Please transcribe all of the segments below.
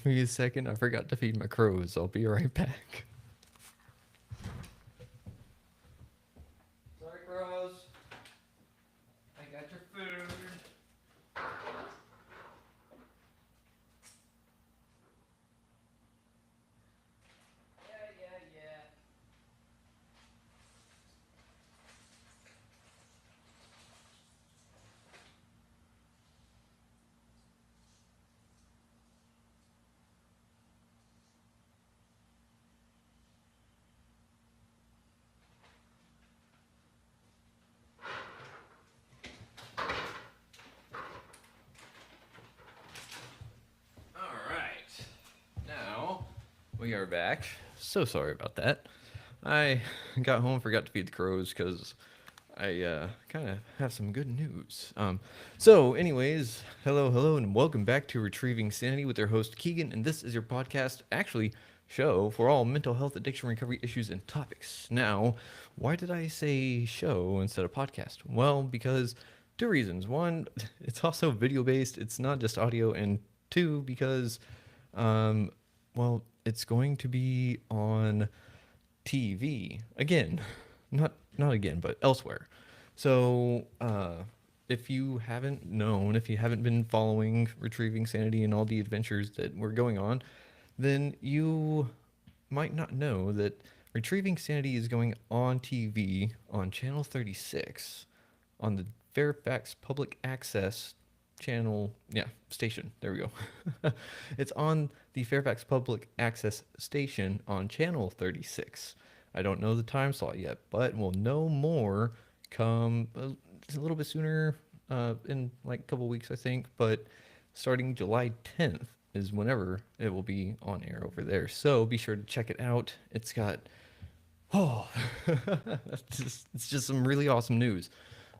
Give me a second. I forgot to feed my crows. I'll be right back. Sorry, crows. I got your food. Yeah. All right. Now we are back. So sorry about that. I got home, forgot to feed the crows because I kind of have some good news. Anyways, hello, and welcome back to Retrieving Sanity with your host Keegan, and this is your podcast, actually, show for all mental health, addiction, recovery issues, and topics. Now, why did I say show instead of podcast? Well, because two reasons. One, it's also video based, it's not just audio, and two, because, um, well, it's going to be on TV again, not again, but elsewhere. So, if you haven't known, if you haven't been following Retrieving Sanity and all the adventures that we're going on, then you might not know that Retrieving Sanity is going on TV on Channel 36 on the Fairfax Public Access channel, yeah, station. There we go. It's on the Fairfax Public Access station on Channel 36. I don't know the time slot yet, but we'll know more come a little bit sooner, in like a couple weeks, I think. But starting July 10th is whenever it will be on air over there. So be sure to check it out. It's got, oh, it's just some really awesome news.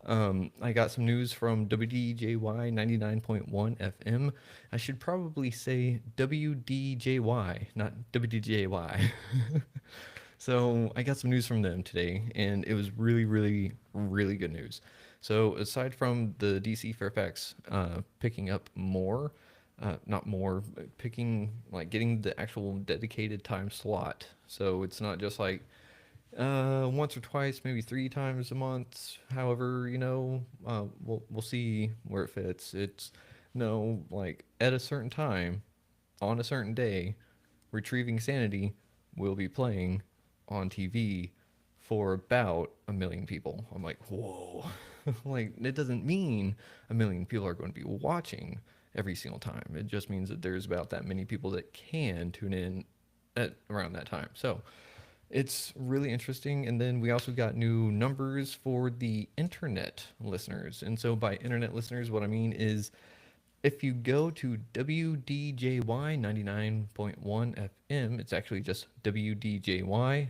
I got some news from WDJY 99.1 FM. I should probably say WDJY, not WDJY. So I got some news from them today, and it was really, really, really good news. So aside from the DC Fairfax picking up more, not more, picking like getting the actual dedicated time slot. So it's not just like once or twice, maybe three times a month. However, we'll see where it fits. It's no like at a certain time, on a certain day, Retrieving Sanity will be playing on TV for about 1 million people. I'm like, whoa. Like, it doesn't mean 1 million people are going to be watching every single time. It just means that there's about that many people that can tune in at around that time. So it's really interesting. And then we also got new numbers for the internet listeners. And so by internet listeners, what I mean is if you go to WDJY 99.1 FM, it's actually just WDJYFM.com.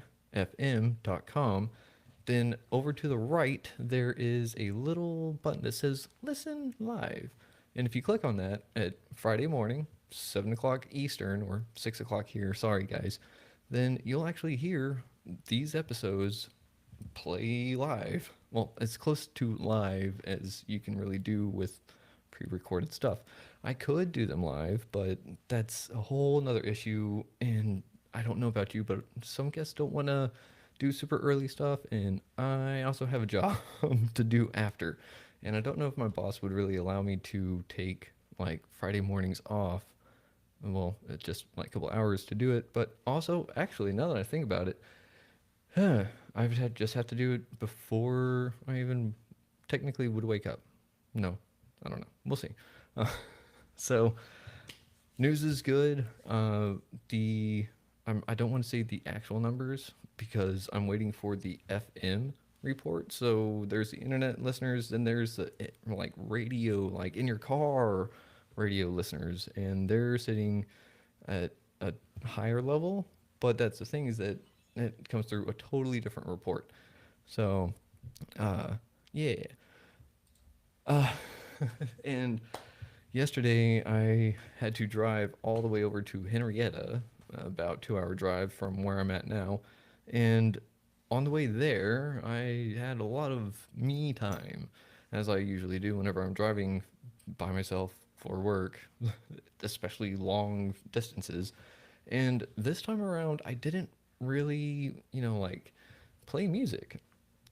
Then over to the right, there is a little button that says Listen Live. And if you click on that at Friday morning, 7 o'clock Eastern or 6 o'clock here, sorry guys, then you'll actually hear these episodes play live. Well, as close to live as you can really do with pre-recorded stuff. I could do them live, but that's a whole nother issue. And I don't know about you, but some guests don't want to do super early stuff, and I also have a job to do after. And I don't know if my boss would really allow me to take like Friday mornings off. Well, it's just like a couple hours to do it. But also, actually, now that I think about it, I would just have to do it before I even technically would wake up. No, I don't know. We'll see. Uh, so news is good. I don't want to say the actual numbers because I'm waiting for the FM report. So there's the internet listeners, then there's the like radio, like in your car radio listeners, and they're sitting at a higher level. But that's the thing is that it comes through a totally different report. So, uh, yeah. Uh, and yesterday I had to drive all the way over to Henrietta, about 2 hour drive from where I'm at now. And on the way there, I had a lot of me time, as I usually do whenever I'm driving by myself for work, especially long distances. And this time around, I didn't really, like play music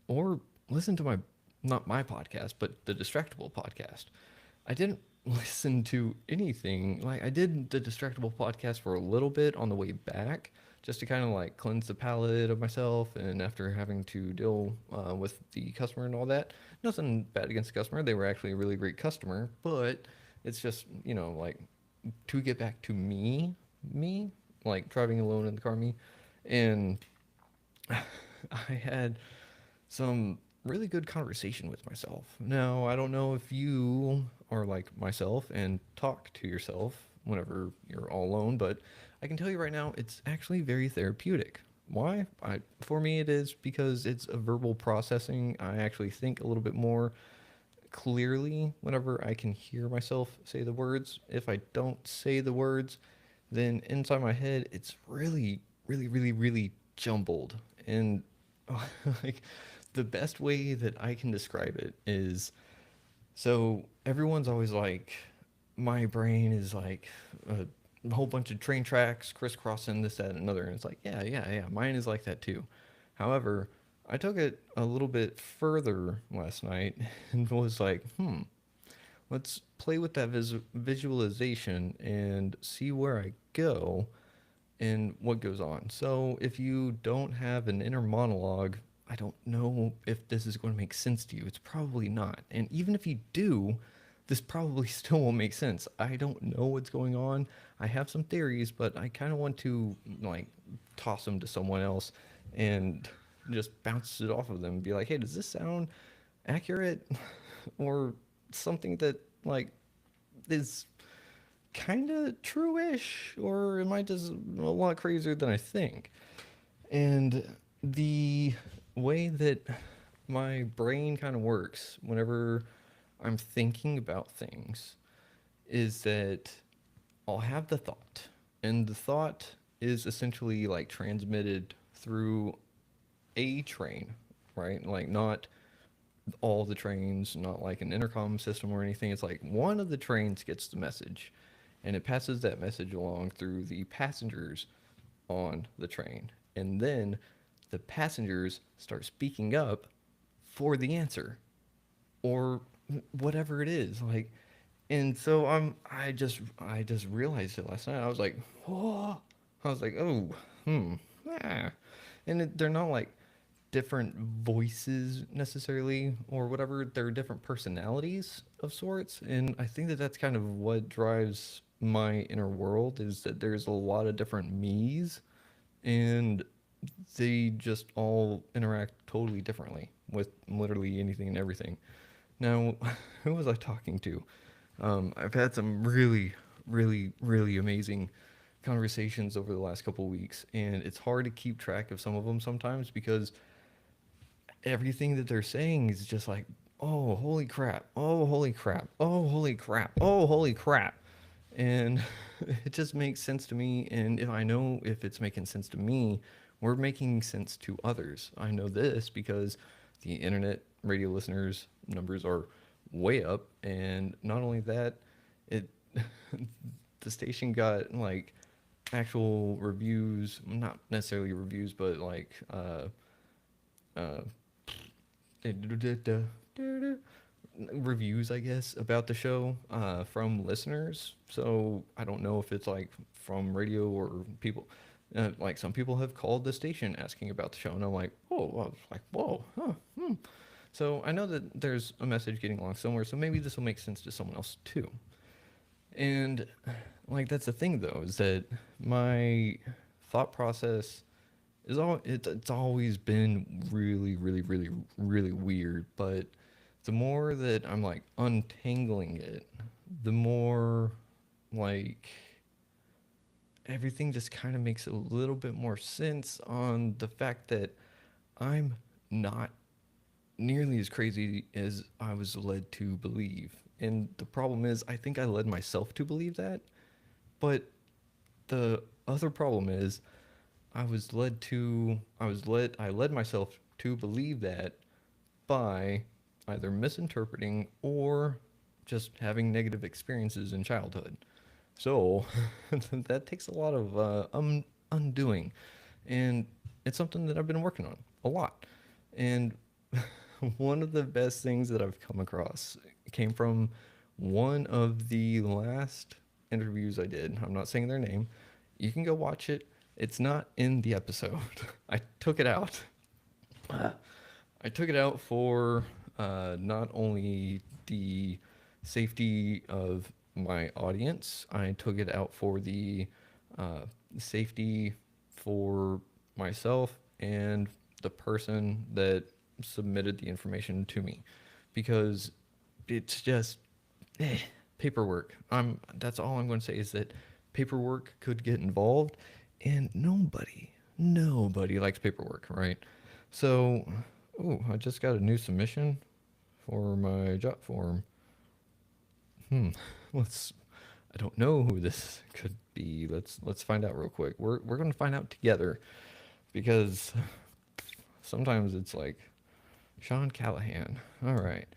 or listen to not my podcast, but the Distractable podcast. I didn't listen to anything. Like, I did the Distractable podcast for a little bit on the way back, just to kind of like cleanse the palate of myself. And after having to deal with the customer and all that, nothing bad against the customer. They were actually a really great customer, but it's just, like to get back to me, like driving alone in the car, me. And I had some really good conversation with myself. Now, I don't know if you are like myself and talk to yourself whenever you're all alone, but I can tell you right now, it's actually very therapeutic. Why? For me, it is because it's a verbal processing. I actually think a little bit more clearly whenever I can hear myself say the words. If I don't say the words, then inside my head, it's really, really, really, really jumbled. And like the best way that I can describe it is, so everyone's always like, my brain is like a whole bunch of train tracks crisscrossing this, that, and another. And it's like, yeah, yeah, yeah, mine is like that too. However, I took it a little bit further last night and was like, let's play with that visualization and see where I go and what goes on. So if you don't have an inner monologue, I don't know if this is going to make sense to you. It's probably not. And even if you do, this probably still won't make sense. I don't know what's going on. I have some theories, but I kind of want to like toss them to someone else and just bounce it off of them and be like, "Hey, does this sound accurate or something that like is kind of true-ish, or am I just a lot crazier than I think?" And the way that my brain kind of works whenever I'm thinking about things is that I'll have the thought, and the thought is essentially like transmitted through a train, right? Like not all the trains, not like an intercom system or anything. It's like one of the trains gets the message and it passes that message along through the passengers on the train. And then the passengers start speaking up for the answer or whatever it is. Like, and so I just realized it last night. I was like, oh, I was like, oh, ah. And they're not like different voices necessarily or whatever. They're different personalities of sorts, and I think that that's kind of what drives my inner world is that there's a lot of different me's, and they just all interact totally differently with literally anything and everything. Now, who was I talking to? I've had some really, really, really amazing conversations over the last couple of weeks, and it's hard to keep track of some of them sometimes because everything that they're saying is just like, oh, holy crap, oh, holy crap, oh, holy crap, oh, holy crap. And it just makes sense to me. And if I know if it's making sense to me, we're making sense to others. I know this because the internet radio listeners numbers are way up. And not only that, it the station got like actual reviews, not necessarily reviews, but like uh, reviews, I guess, about the show from listeners. So I don't know if it's like from radio or people. Like some people have called the station asking about the show, and I'm like, oh, I was like, whoa, huh, hmm. So I know that there's a message getting along somewhere. So maybe this will make sense to someone else too. And like that's the thing though, is that my thought process it's always been really, really, really, really weird. But the more that I'm like untangling it, the more like everything just kind of makes a little bit more sense on the fact that I'm not nearly as crazy as I was led to believe. And the problem is, I think I led myself to believe that. But the other problem is, I led myself to believe that by either misinterpreting or just having negative experiences in childhood. So that takes a lot of undoing, and it's something that I've been working on a lot. And one of the best things that I've come across came from one of the last interviews I did. I'm not saying their name. You can go watch it. It's not in the episode. I took it out. I took it out for not only the safety of my audience, I took it out for the uh, safety for myself and the person that submitted the information to me, because it's just eh, paperwork. That's all I'm going to say is that paperwork could get involved, and nobody likes paperwork, right? So, oh, I just got a new submission for my job form. Hmm. Let's. I don't know who this could be. Let's find out real quick. We're gonna find out together, because sometimes it's like Sean Callahan. All right.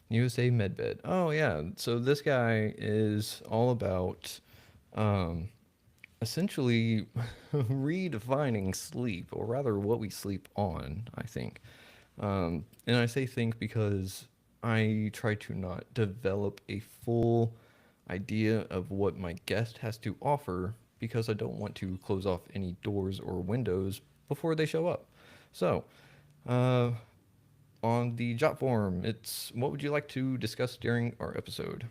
USA Medbed. Oh yeah. So this guy is all about um, essentially redefining sleep, or rather, what we sleep on. I think, and I say think because I try to not develop a full idea of what my guest has to offer, because I don't want to close off any doors or windows before they show up. So, uh, on the job form, it's what would you like to discuss during our episode?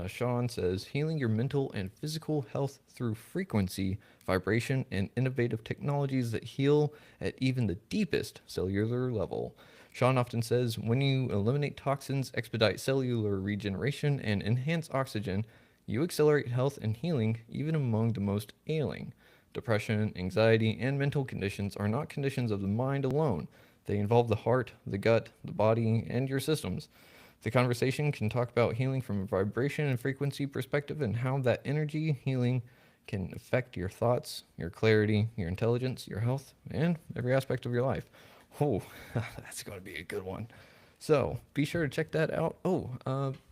Sean says healing your mental and physical health through frequency, vibration, and innovative technologies that heal at even the deepest cellular level. Sean often says when you eliminate toxins, expedite cellular regeneration, and enhance oxygen, you accelerate health and healing even among the most ailing. Depression, anxiety, and mental conditions are not conditions of the mind alone. They involve the heart, the gut, the body, and your systems. The conversation can talk about healing from a vibration and frequency perspective, and how that energy healing can affect your thoughts, your clarity, your intelligence, your health, and every aspect of your life. Oh, that's going to be a good one. So be sure to check that out. Oh,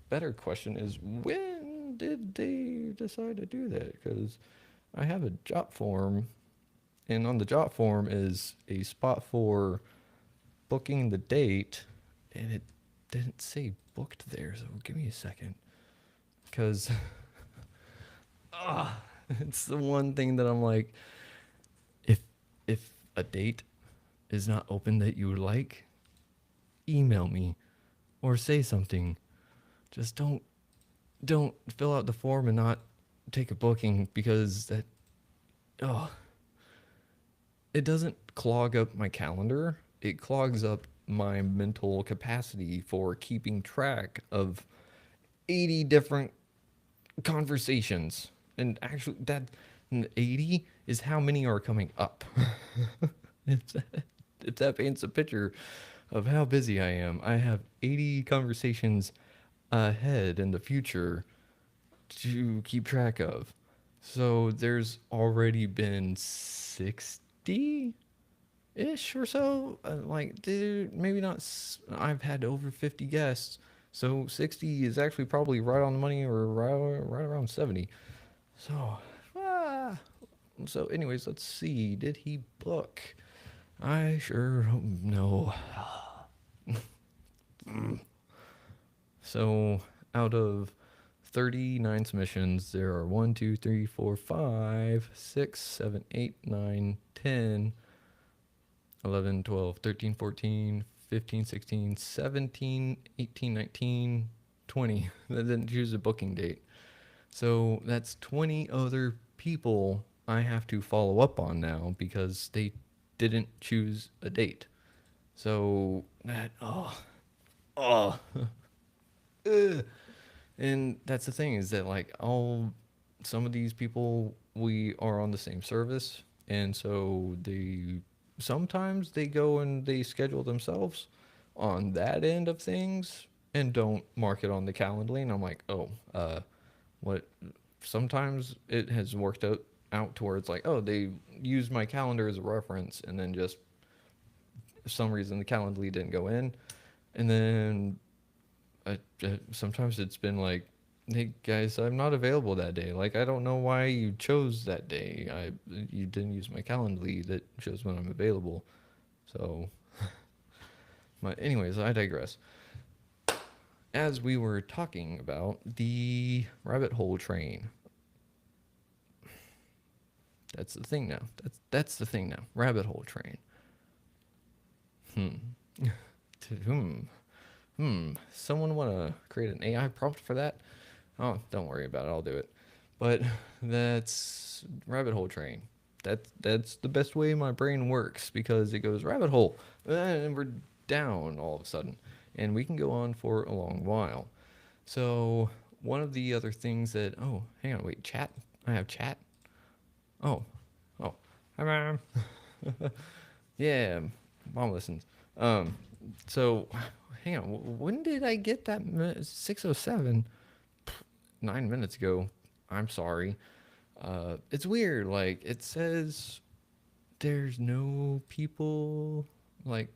better question is, when did they decide to do that? Because I have a job form, and on the job form is a spot for booking the date, and it didn't say booked there. So give me a second, because it's the one thing that I'm like, if if a date is not open that you would like, email me or say something. Just don't fill out the form and not take a booking, because that, oh, it doesn't clog up my calendar. It clogs up my mental capacity for keeping track of 80 different conversations. And actually, that 80 is how many are coming up. if, that, if that paints a picture of how busy I am, I have 80 conversations ahead in the future to keep track of. So there's already been 60 ish or so. Like, dude, maybe not. I've had over 50 guests. So 60 is actually probably right on the money, or right around 70. So, ah. So, anyways, let's see. Did he book? I sure don't know. So, out of 39 submissions, there are 1, 2, 3, 4, 5, 6, 7, 8, 9, 10, 11, 12, 13, 14, 15, 16, 17, 18, 19, 20 that didn't choose a booking date. So that's 20 other people I have to follow up on now, because they didn't choose a date. So that, oh, ugh. And that's the thing, is that like all some of these people, we are on the same service, and so they sometimes they go and they schedule themselves on that end of things and don't mark it on the Calendly, and I'm like, oh, what? Sometimes it has worked out to where it's like, oh, they use my calendar as a reference, and then just for some reason the Calendly didn't go in, and then sometimes it's been like, hey guys, I'm not available that day. Like, I don't know why you chose that day. You didn't use my Calendly that shows when I'm available. So, anyways, I digress. As we were talking about the rabbit hole train, that's the thing now. That's the thing now. Rabbit hole train. Hmm. Hmm. Someone want to create an AI prompt for that? Oh, don't worry about it. I'll do it. But that's rabbit hole train. That's the best way my brain works because it goes rabbit hole, and we're down all of a sudden, and we can go on for a long while. So one of the other things that hang on, wait, chat. I have chat. Oh, oh, hi mom. Yeah, mom listens. Um, so hang on, when did I get that 6:07? 9 minutes ago. I'm sorry. It's weird. Like it says there's no people. Like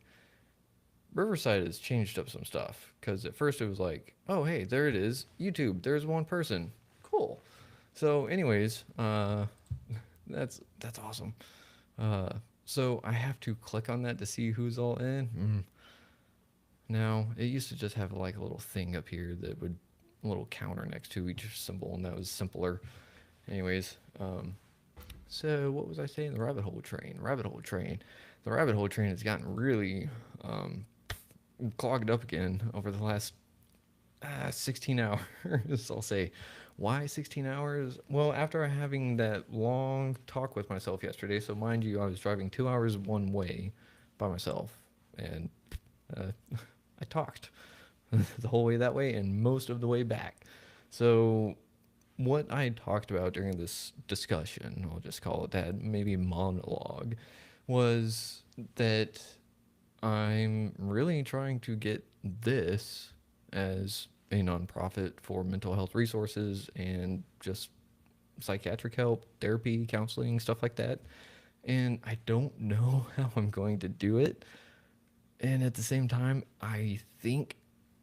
Riverside has changed up some stuff because at first it was like, oh hey, there it is, YouTube. There's one person. Cool. So, anyways, that's awesome. Uh, so I have to click on that to see who's all in. Now it used to just have like a little thing up here that would a little counter next to each symbol, and that was simpler. Anyways, so what was I saying? The rabbit hole train. Rabbit hole train. The rabbit hole train has gotten really clogged up again over the last 16 hours. I'll say. Why 16 hours? Well, after having that long talk with myself yesterday, so mind you, I was driving 2 hours one way by myself, and uh, I talked the whole way that way and most of the way back. So what I talked about during this discussion, I'll just call it that, maybe monologue, was that I'm really trying to get this as a nonprofit for mental health resources and just psychiatric help, therapy, counseling, stuff like that. And I don't know how I'm going to do it. And at the same time, I think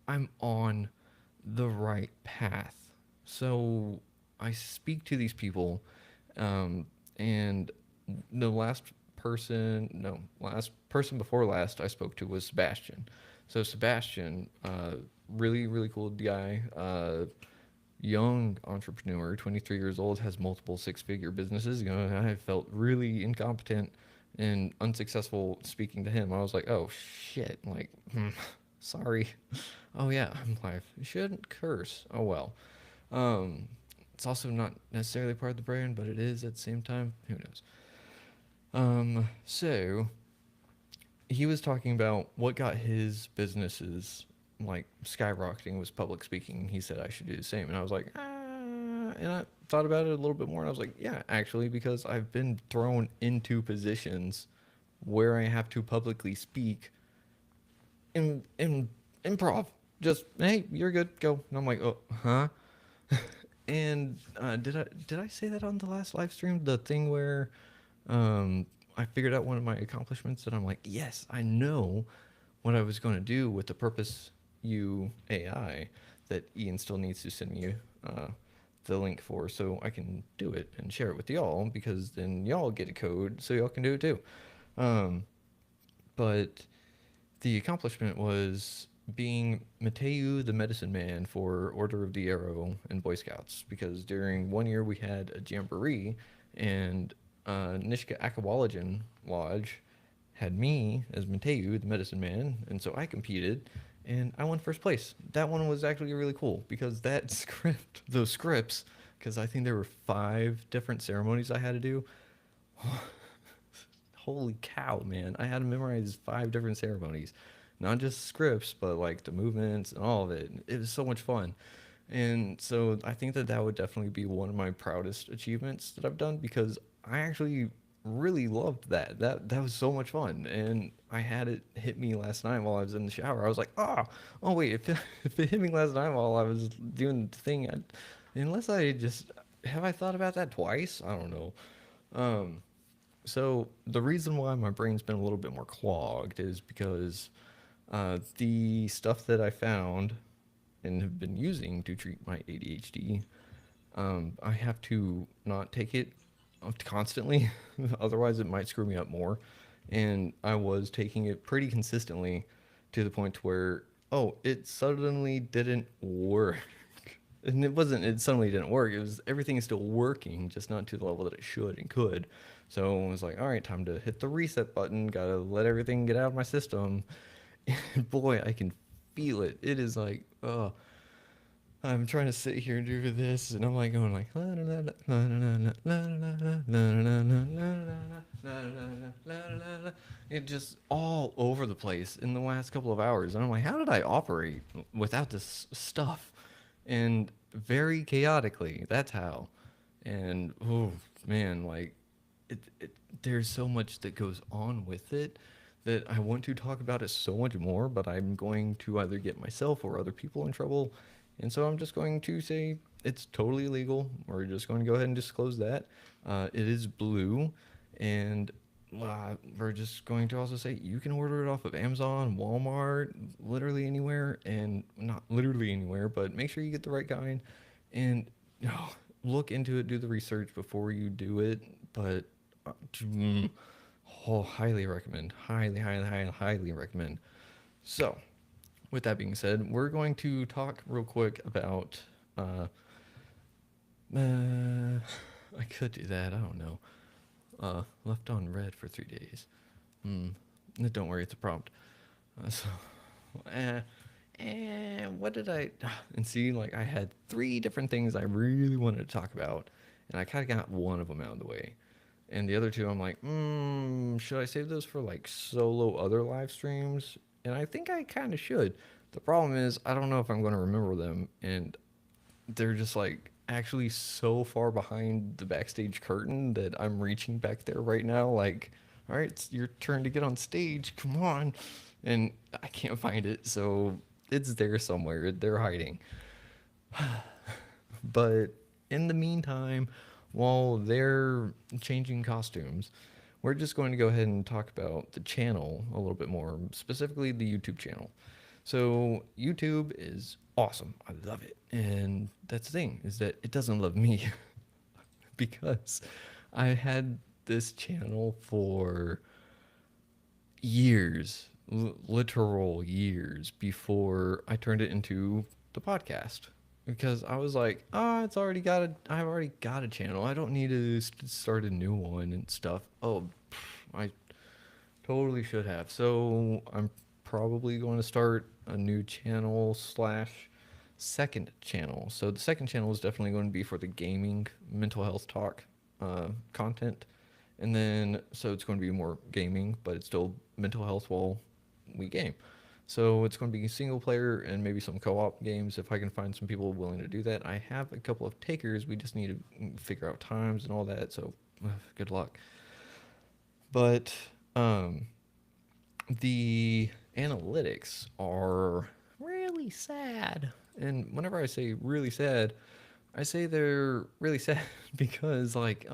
I'm on the right path. So I speak to these people, um, and the last person before last I spoke to was Sebastian. So Sebastian, really, really cool guy, young entrepreneur, 23 years old, has multiple six-figure businesses. You know, I felt really incompetent and unsuccessful speaking to him. I was like, oh shit, like, sorry. Oh yeah, I'm live. You shouldn't curse. Oh well. Um, it's also not necessarily part of the brand, but it is at the same time. Who knows? So he was talking about what got his businesses like skyrocketing was public speaking. He said I should do the same, and I was like, and I thought about it a little bit more, and I was like, yeah, actually, because I've been thrown into positions where I have to publicly speak in improv. Just hey, you're good, go. And I'm like, oh, huh? And did I say that on the last live stream? The thing where I figured out one of my accomplishments that I'm like, yes, I know what I was going to do with the Purpose U AI that Ian still needs to send me the link for so I can do it and share it with y'all because then y'all get a code so y'all can do it too. But the accomplishment was being Mateu the medicine man for Order of the Arrow and Boy Scouts because during one year we had a jamboree and Nishka Akawalajan Lodge had me as Mateu the medicine man, and so I competed and I won first place. That one was actually really cool because that those scripts, because I think there were 5 different ceremonies I had to do. Holy cow, man. I had to memorize 5 different ceremonies. Not just scripts, but like the movements and all of it. It was so much fun. And so I think that that would definitely be one of my proudest achievements that I've done because I actually really loved that. That was so much fun. And I had it hit me last night while I was in the shower. I was like, oh wait, if it hit me last night while I was doing the thing, unless I just have I thought about that twice? I don't know. Um, so the reason why my brain's been a little bit more clogged is because the stuff that I found. and have been using to treat my ADHD, I have to not take it constantly, otherwise it might screw me up more. And I was taking it pretty consistently to the point where, oh, it suddenly didn't work. And it suddenly didn't work. It was everything is still working, just not to the level that it should and could. So I was like, all right, time to hit the reset button. Gotta let everything get out of my system. And boy, I can feel it. It is like, oh, I'm trying to sit here and do this, and I'm like going like, it just all over the place in the last couple of hours, and I'm like, how did I operate without this stuff? And very chaotically, that's how. And oh man, like it there's so much that goes on with it that I want to talk about it so much more, but I'm going to either get myself or other people in trouble. And so I'm just going to say it's totally illegal. We're just going to go ahead and disclose that. It is blue, and we're just going to also say you can order it off of Amazon, Walmart, literally anywhere, and not literally anywhere, but make sure you get the right kind and oh, look into it, do the research before you do it. But mm, oh, highly recommend, highly recommend. So, with that being said, we're going to talk real quick about. Uh, I could do that. I don't know. Left on red for 3 days. Hmm. Don't worry, it's a prompt. So, eh, what did I? And see, like I had three different things I really wanted to talk about, and I kind of got one of them out of the way. And the other two, I'm like, should I save those for like solo other live streams? And I think I kind of should. The problem is, I don't know if I'm going to remember them, and they're just like actually so far behind the backstage curtain that I'm reaching back there right now. Like, all right, it's your turn to get on stage. Come on. And I can't find it, so it's there somewhere. They're hiding. But in the meantime, while they're changing costumes, we're just going to go ahead and talk about the channel a little bit more, specifically the YouTube channel. So YouTube is awesome. I love it. And that's the thing, is that it doesn't love me because I had this channel for years, literal years before I turned it into the podcast. Because I was like, I've already got a channel. I don't need to start a new one and stuff. Oh, I totally should have. So I'm probably going to start a new channel slash second channel. So the second channel is definitely going to be for the gaming mental health talk content. And then, so it's going to be more gaming, but it's still mental health while we game. So it's going to be single player and maybe some co-op games if I can find some people willing to do that. I have a couple of takers. We just need to figure out times and all that. So good luck. But the analytics are really sad. And whenever I say really sad, I say they're really sad because like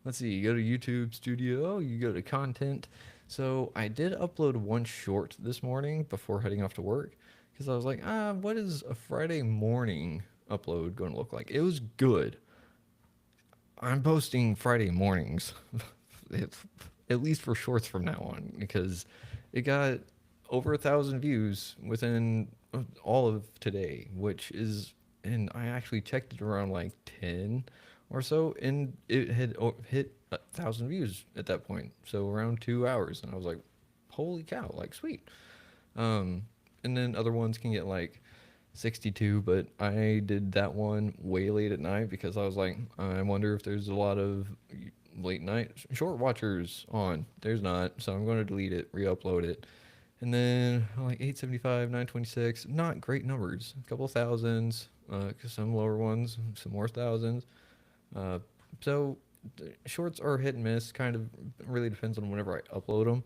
let's see, you go to YouTube Studio, you go to content. So I did upload one short this morning before heading off to work because I was like, what is a Friday morning upload going to look like? It was good. I'm posting Friday mornings, at least for shorts from now on, because it got over 1,000 views within all of today, which is, and I actually checked it around like 10 or so, and it had hit 1,000 views at that point, so around 2 hours, and I was like, holy cow, like sweet. And then other ones can get like 62, but I did that one way late at night because I was like, I wonder if there's a lot of late night short watchers on. There's not, so I'm going to delete it, re-upload it. And then like 875, 926, not great numbers. A couple thousands, some lower ones, some more thousands. Uh, so shorts are hit and miss. Kind of really depends on whenever I upload them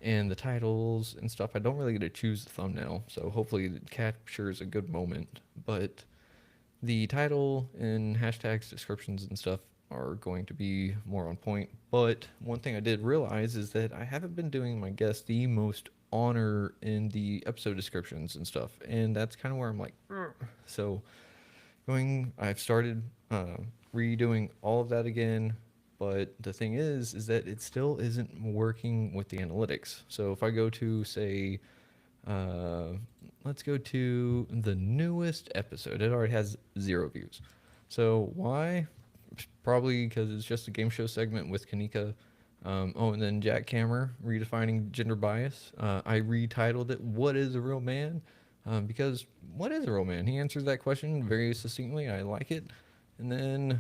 and the titles and stuff. I don't really get to choose the thumbnail, so hopefully it captures a good moment. But the title and hashtags, descriptions, and stuff are going to be more on point. But one thing I did realize is that I haven't been doing my guests the most honor in the episode descriptions and stuff, and that's kind of where I'm like, "Ugh." So I've started redoing all of that again, but the thing is that it still isn't working with the analytics. So if I go to say, uh, let's go to the newest episode, it already has 0 views. So why? Probably because it's just a game show segment with Kanika. Oh, and then Jack Cammer, redefining gender bias. I retitled it "What is a Real Man?" Because what is a real man? He answers that question very succinctly. I like it. And then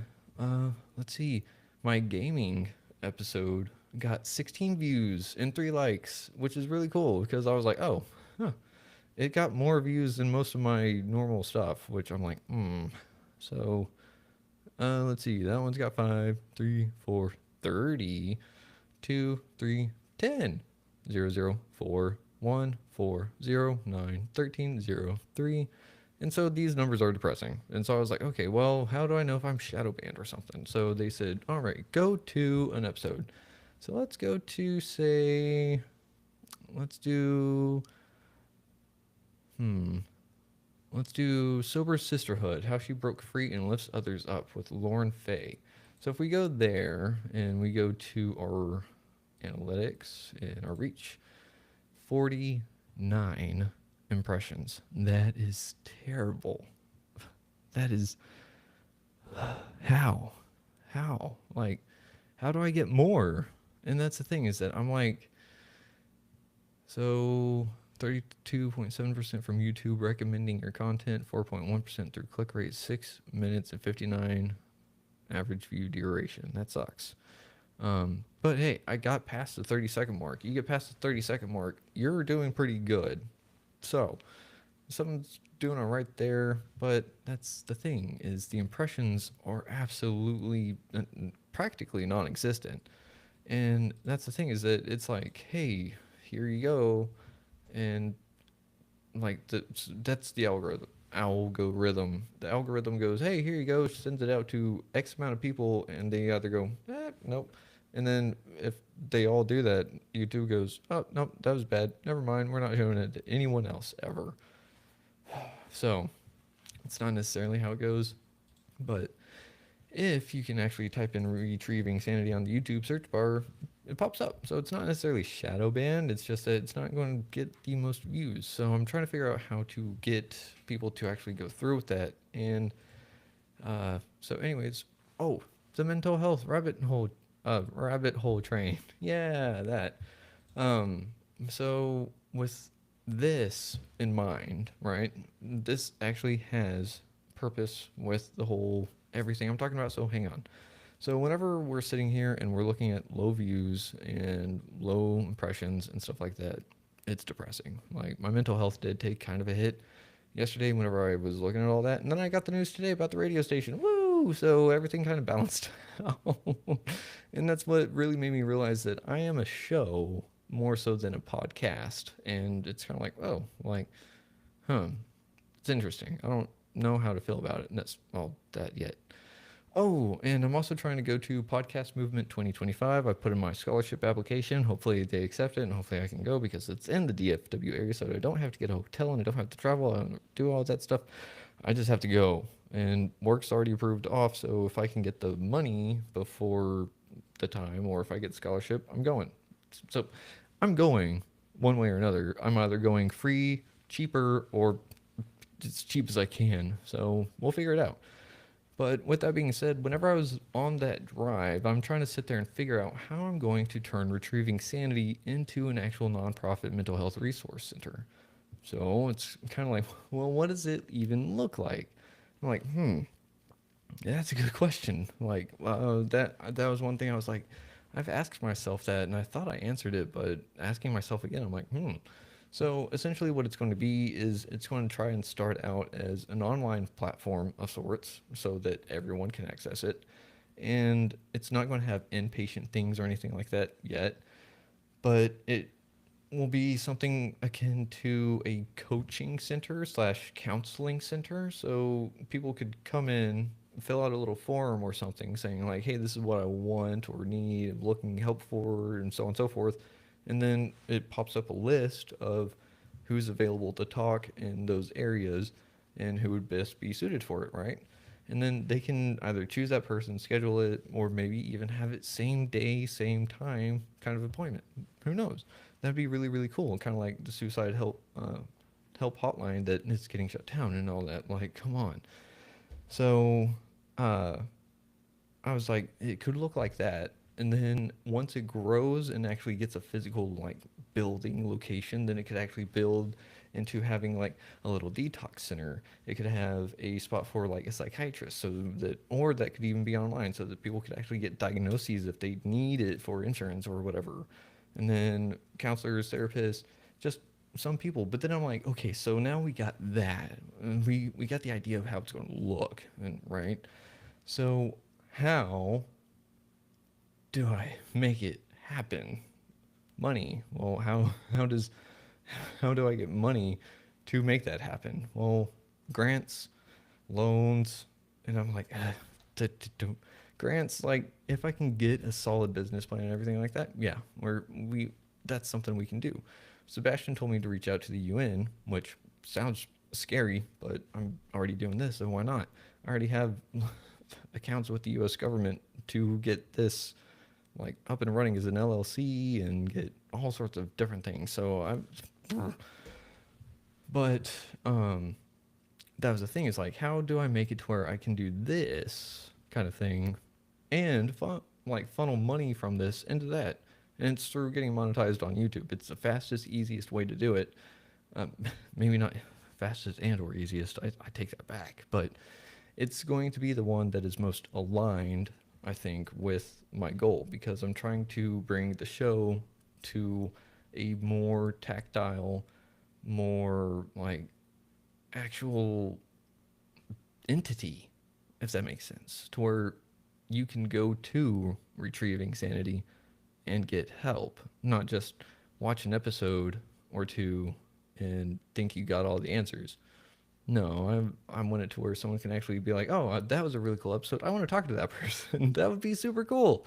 let's see, my gaming episode got 16 views and 3 likes, which is really cool because I was like, oh, huh. It got more views than most of my normal stuff, which I'm like, hmm. So let's see. That one's got 5, 3, 4, 30, 2, 3, 10, 0, 0, 4, 1, 4, 0, 9, 13, 0, 3. And so these numbers are depressing. And so I was like, okay, well, how do I know if I'm shadow banned or something? So they said, all right, go to an episode. So let's go to, say, let's do, hmm, let's do Sober Sisterhood, How She Broke Free and Lifts Others Up with Lauren Faye. So if we go there and we go to our analytics and our reach, 49 impressions. That is terrible. That is how? How? Like, how do I get more? And that's the thing is that I'm like, so 32.7% from YouTube recommending your content, 4.1% through click rate, 6 minutes and 59 average view duration. That sucks. But hey, I got past the 30-second mark. You get past the 30-second mark, you're doing pretty good. So, something's doing all right there, but that's the thing is the impressions are absolutely practically non-existent. And that's the thing is that it's like, hey, here you go, and like that's the algorithm. The algorithm goes, hey, here you go, sends it out to X amount of people, and they either go, nope. And then if they all do that, YouTube goes, oh, nope, that was bad. Never mind, we're not showing it to anyone else ever. So it's not necessarily how it goes, but if you can actually type in retrieving sanity on the YouTube search bar, it pops up. So it's not necessarily shadow banned. It's just that it's not going to get the most views. So I'm trying to figure out how to get people to actually go through with that. And so, anyways, oh, the mental health rabbit hole train. Yeah, that. Um, so with this in mind, right? This actually has purpose with the whole everything I'm talking about. So hang on. So whenever we're sitting here and we're looking at low views and low impressions and stuff like that, it's depressing. Like my mental health did take kind of a hit yesterday whenever I was looking at all that, and then I got the news today about the radio station. Woo! So everything kind of balanced out. And that's what really made me realize that I am a show more so than a podcast. And it's kind of like, oh, like, huh, it's interesting. I don't know how to feel about it, and that's all that yet. Oh, and I'm also trying to go to Podcast Movement 2025. I put in my scholarship application. Hopefully they accept it, and hopefully I can go because it's in the DFW area, so I don't have to get a hotel and I don't have to travel. I don't do all that stuff. I just have to go, and work's already approved off. So if I can get the money before the time, or if I get the scholarship, I'm going. So I'm going one way or another. I'm either going free, cheaper, or as cheap as I can. So we'll figure it out. But with that being said, whenever I was on that drive, I'm trying to sit there and figure out how I'm going to turn Retrieving Sanity into an actual nonprofit mental health resource center. So it's kind of like, well, what does it even look like? I'm like, that's a good question. Like, that was one thing I was like, I've asked myself that, and I thought I answered it, but asking myself again, I'm like, So essentially, what it's going to be is it's going to try and start out as an online platform of sorts, so that everyone can access it, and it's not going to have inpatient things or anything like that yet, but it will be something akin to a coaching center slash counseling center. So people could come in, fill out a little form or something saying like, hey, this is what I want or need, looking help for, and so on and so forth. and then it pops up a list of who's available to talk in those areas and who would best be suited for it, right? And then they can either choose that person, schedule it, or maybe even have it same day, same time kind of appointment. Who knows? That'd be really, really cool. Kind of like the suicide help hotline that is getting shut down and all that. Like, come on. So, uh, I was like, it could look like that. And then once it grows and actually gets a physical like building location, then it could actually build into having like a little detox center. It could have a spot for like a psychiatrist, so that, or that could even be online so that people could actually get diagnoses if they need it for insurance or whatever. And then counselors, therapists, just some people. But then I'm like, okay, so now we got that. And we got the idea of how it's going to look, and right? So how do I make it happen? Money. Well, how do I get money to make that happen? Well, grants, loans, and I'm like, grants. Like, if I can get a solid business plan and everything like that, yeah, we that's something we can do. Sebastian told me to reach out to the UN, which sounds scary, but I'm already doing this, so why not? I already have accounts with the U.S. government to get this like up and running as an LLC and get all sorts of different things. So but that was the thing, is like, how do I make it to where I can do this kind of thing and like funnel money from this into that? And it's through getting monetized on YouTube. It's the fastest, easiest way to do it. Um, maybe not fastest and or easiest. I take that back, but it's going to be the one that is most aligned, I think, with my goal, because I'm trying to bring the show to a more tactile, more like actual entity, if that makes sense, to where you can go to Retrieving Sanity and get help, not just watch an episode or two and think you got all the answers. No, I want it to where someone can actually be like, oh, that was a really cool episode. I want to talk to that person. That would be super cool.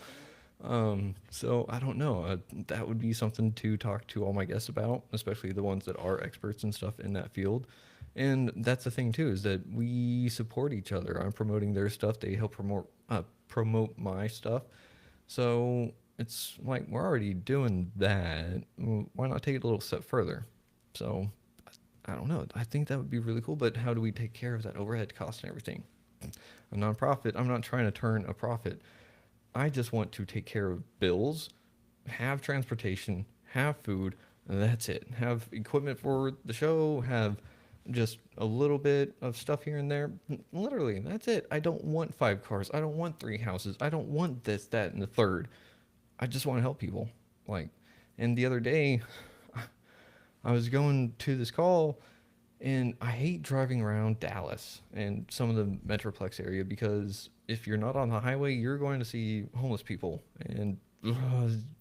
So I don't know. That would be something to talk to all my guests about, especially the ones that are experts and stuff in that field. And that's the thing too, is that we support each other. I'm promoting their stuff. They help promote my stuff. So it's like we're already doing that. Why not take it a little step further? So I don't know. I think that would be really cool. But how do we take care of that overhead cost and everything? A nonprofit. I'm not trying to turn a profit. I just want to take care of bills, have transportation, have food, and that's it. Have equipment for the show, have just a little bit of stuff here and there. Literally, that's it. I don't want 5 cars. I don't want 3 houses. I don't want this, that, and the third. I just want to help people. Like, and the other day, I was going to this call, and I hate driving around Dallas and some of the Metroplex area, because if you're not on the highway, you're going to see homeless people. And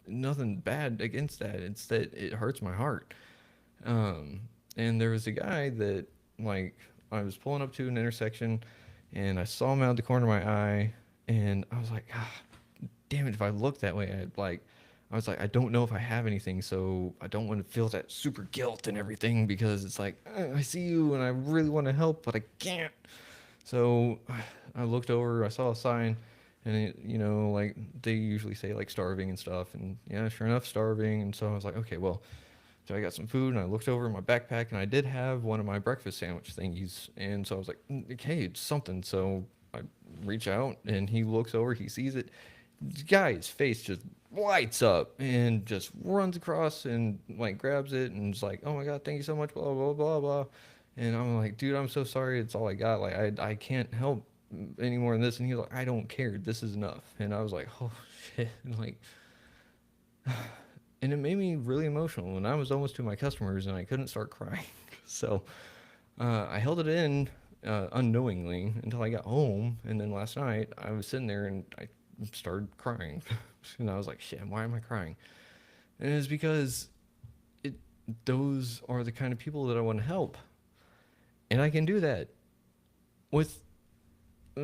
nothing bad against that. It's that it hurts my heart. Um, and there was a guy that, like, I was pulling up to an intersection, and I saw him out of the corner of my eye, and I was like, ah, damn it, if I look that way, I was like, I don't know if I have anything, so I don't want to feel that super guilt and everything, because it's like, I see you and I really want to help, but I can't. So I looked over, I saw a sign, and it, like they usually say like starving and stuff, and yeah, sure enough, starving. And so I was like, okay, well, so I got some food, and I looked over in my backpack, and I did have one of my breakfast sandwich thingies, and so I was like, okay, it's something. So I reach out, and he looks over, he sees it. This guy's face just lights up and just runs across and like grabs it and is like, "Oh my God, thank you so much." Blah blah blah blah. And I'm like, "Dude, I'm so sorry. It's all I got. Like, I can't help any more than this." And he's like, "I don't care. This is enough." And I was like, "Oh shit!" And like, and it made me really emotional. And I was almost to my customers, and I couldn't start crying. So I held it in unknowingly until I got home. And then last night I was sitting there and I started crying. And I was like, shit, why am I crying? And it's because it those are the kind of people that I want to help. And I can do that with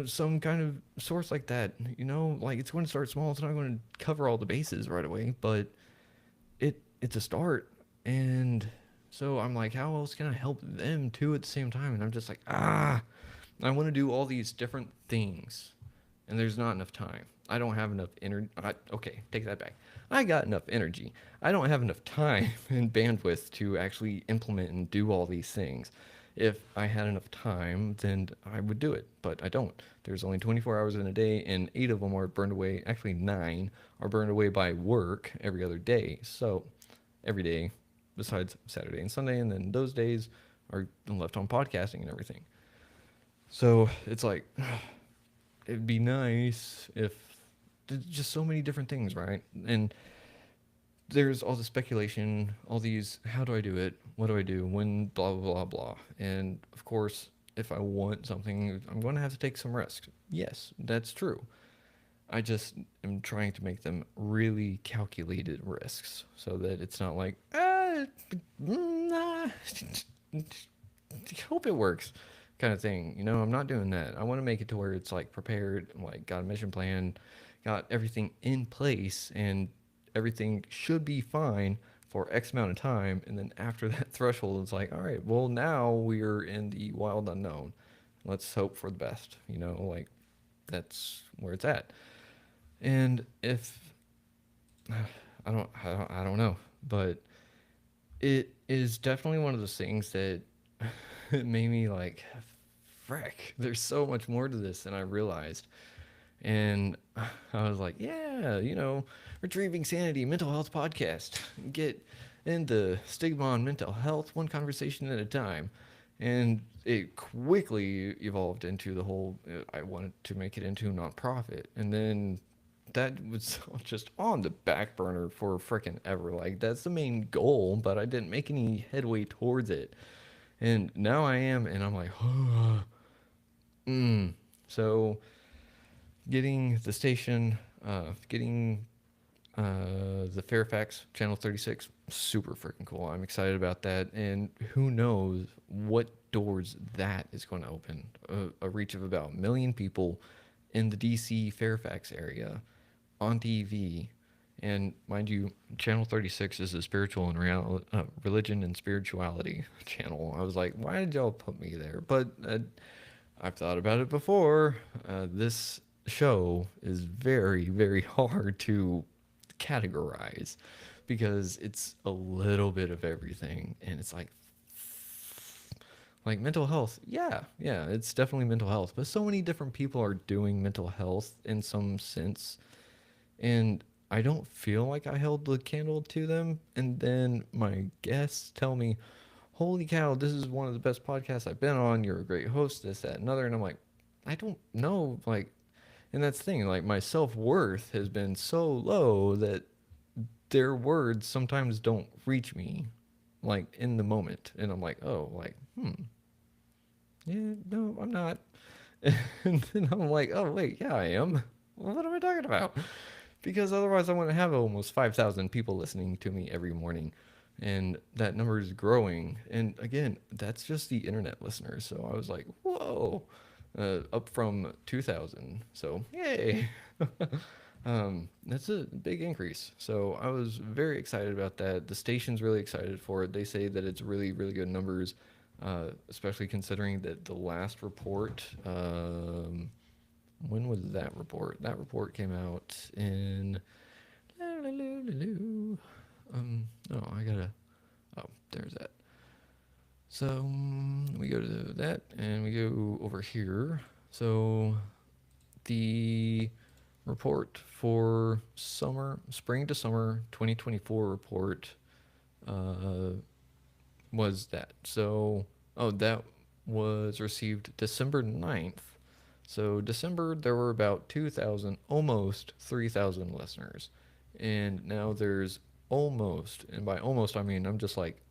some kind of source like that. Like, it's going to start small. It's not going to cover all the bases right away, but it it's a start. And so I'm like, how else can I help them too at the same time? And I'm just like, I want to do all these different things, and there's not enough time. I don't have enough energy. Okay, take that back. I got enough energy. I don't have enough time and bandwidth to actually implement and do all these things. If I had enough time, then I would do it, but I don't. There's only 24 hours in a day, and 8 of them are burned away. Actually, 9 are burned away by work every other day. So, every day besides Saturday and Sunday, and then those days are left on podcasting and everything. So, it's like, it'd be nice if there's just so many different things, right? And there's all the speculation, all these, how do I do it? What do I do? When? Blah, blah, blah, blah. And of course, if I want something, I'm going to have to take some risks. Yes, that's true. I just am trying to make them really calculated risks so that it's not like, nah, hope it works kind of thing. I'm not doing that. I want to make it to where it's like prepared, like got a mission plan, got everything in place, and everything should be fine for X amount of time. And then after that threshold, it's like, all right, well, now we're in the wild unknown. Let's hope for the best, like that's where it's at. And if I don't know, but it is definitely one of those things that it made me like, frick, there's so much more to this than I realized. And I was like, yeah, Retrieving Sanity Mental Health Podcast. Get into stigma on mental health, one conversation at a time. And it quickly evolved into the whole, I wanted to make it into a nonprofit. And then that was just on the back burner for freaking ever. Like, that's the main goal, but I didn't make any headway towards it. And now I am, and I'm like, so getting the station, getting the Fairfax Channel 36, super freaking cool. I'm excited about that, and who knows what doors that is going to open. A reach of about 1 million people in the DC Fairfax area on TV. And mind you, Channel 36 is a spiritual and religion and spirituality channel. I was like, why did y'all put me there? But I've thought about it before. This show is very, very hard to categorize because it's a little bit of everything. And it's like mental health. Yeah, it's definitely mental health. But so many different people are doing mental health in some sense. And I don't feel like I held the candle to them. And then my guests tell me, holy cow, this is one of the best podcasts I've been on. You're a great host, this, that, another. And I'm like, I don't know. Like, and that's the thing, like, my self-worth has been so low that their words sometimes don't reach me, like, in the moment. And I'm like, oh, like, yeah, no, I'm not. And then I'm like, oh, wait, yeah, I am. Well, what am I talking about? Because otherwise I wouldn't have almost 5,000 people listening to me every morning. And that number is growing. And again, that's just the internet listeners. So I was like, whoa, up from 2,000. So yay. That's a big increase. So I was very excited about that. The station's really excited for it. They say that it's really, really good numbers, especially considering that the last report, when was that report? That report came out in. No, I gotta. Oh, there's that. So we go to that and we go over here. So the report for spring to summer 2024 report was that. So, that was received December 9th. So December, there were about 2,000, almost 3,000 listeners. And now there's almost, and by almost, I mean, I'm just like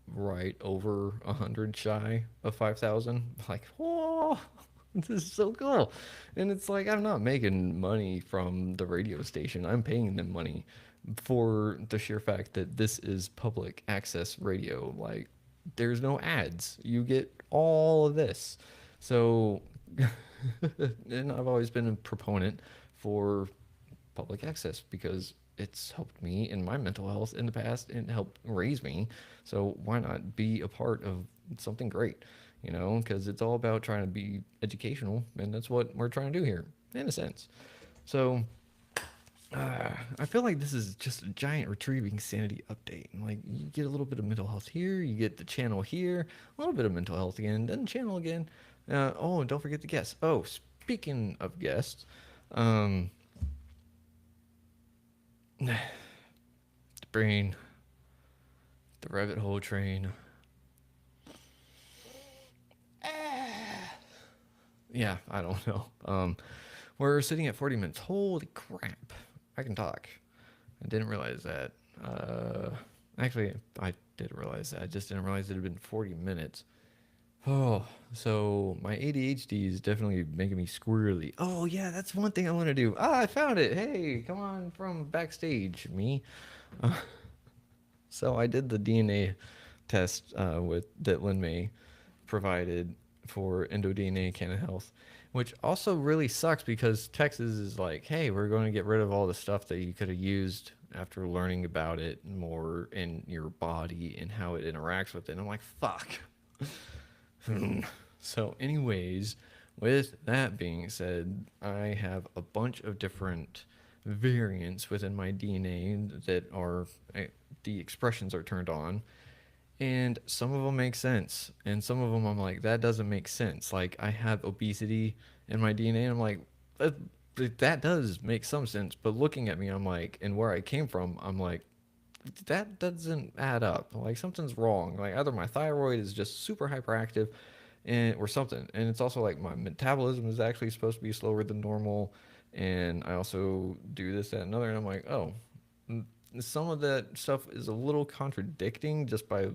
right over 100 shy of 5,000. Like, whoa, this is so cool. And it's like, I'm not making money from the radio station. I'm paying them money for the sheer fact that this is public access radio. Like, there's no ads. You get all of this. So, and I've always been a proponent for public access because it's helped me in my mental health in the past and helped raise me. So why not be a part of something great? You know, because it's all about trying to be educational, and that's what we're trying to do here, in a sense. So I feel like this is just a giant retrieving sanity update. Like you get a little bit of mental health here, you get the channel here, a little bit of mental health again, then channel again. Oh, and don't forget the guests. Oh, speaking of guests, um, the brain, the rabbit hole train. Yeah, I don't know. We're sitting at 40 minutes. Holy crap! I can talk. I didn't realize that. Actually, I did realize that. I just didn't realize it had been 40 minutes. Oh, so my ADHD is definitely making me squirrely. Oh, yeah, that's one thing I want to do. Ah, I found it. Hey, come on from backstage, me. Uh, so I did the DNA test with that Lin May provided for EndoDNA Canon Health, which also really sucks because Texas is like, hey, we're going to get rid of all the stuff that you could have used after learning about it more in your body and how it interacts with it. And I'm like, fuck. So, anyways, with that being said, I have a bunch of different variants within my DNA that are the expressions are turned on, and some of them make sense, and some of them I'm like that doesn't make sense. Like I have obesity in my DNA, and I'm like that, that does make some sense, but looking at me, I'm like, and where I came from, I'm like that doesn't add up. Like something's wrong. Like either my thyroid is just super hyperactive and or something. And it's also like my metabolism is actually supposed to be slower than normal. And I also do this, that, and another. And I'm like, oh, some of that stuff is a little contradicting just by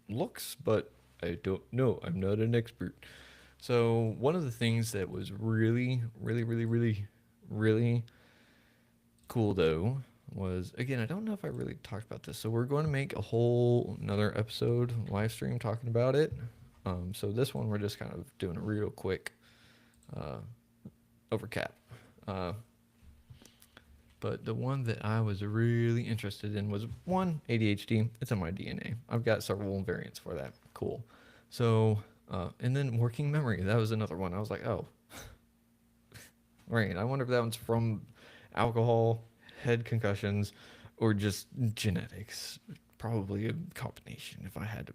looks, but I don't know. I'm not an expert. So one of the things that was really, really, really, really, really cool though was again I don't know if I really talked about this, so we're going to make a whole another episode live stream talking about it. So this one we're just kind of doing a real quick uh, overcap. uh, but the one that I was really interested in was one, ADHD. It's in my DNA. I've got several variants for that. Cool. So and then working memory, that was another one. I was like, oh, right, I wonder if that one's from alcohol, head concussions, or just genetics. Probably a combination if I had to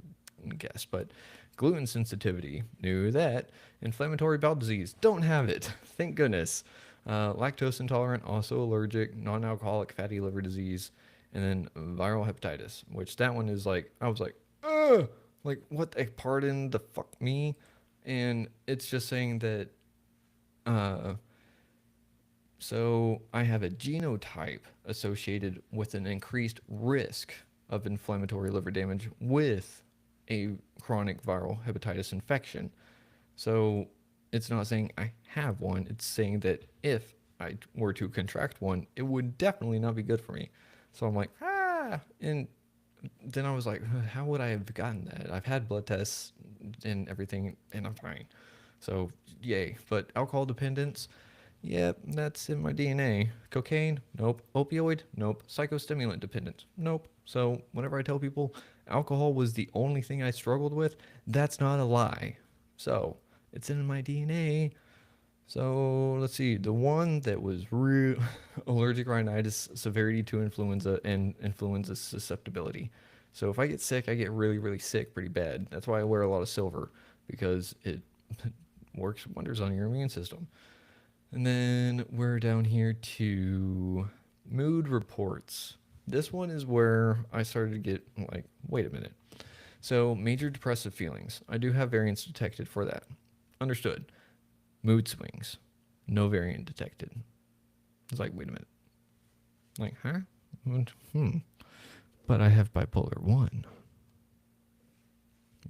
guess. But gluten sensitivity, knew that. Inflammatory bowel disease, don't have it. Thank goodness. Lactose intolerant, also allergic, non-alcoholic fatty liver disease, and then viral hepatitis, which that one is like, I was like, ugh, like what? Pardon the fuck me, and it's just saying that. Uh, so I have a genotype associated with an increased risk of inflammatory liver damage with a chronic viral hepatitis infection. So it's not saying I have one, it's saying that if I were to contract one, it would definitely not be good for me. So I'm like, ah, and then I was like, how would I have gotten that? I've had blood tests and everything, and I'm fine. So, yay. But alcohol dependence, yep, that's in my DNA. Cocaine, nope. Opioid, nope. Psychostimulant dependence, nope. So, whenever I tell people alcohol was the only thing I struggled with, that's not a lie. So, it's in my DNA. So, let's see. The one that was real allergic rhinitis severity to influenza and influenza susceptibility. So, if I get sick, I get really, really sick pretty bad. That's why I wear a lot of silver because it works wonders on your immune system. And then we're down here to mood reports. This one is where I started to get like, wait a minute. So, major depressive feelings. I do have variants detected for that. Understood. Mood swings. No variant detected. It's like, wait a minute. Like, huh? But I have bipolar 1.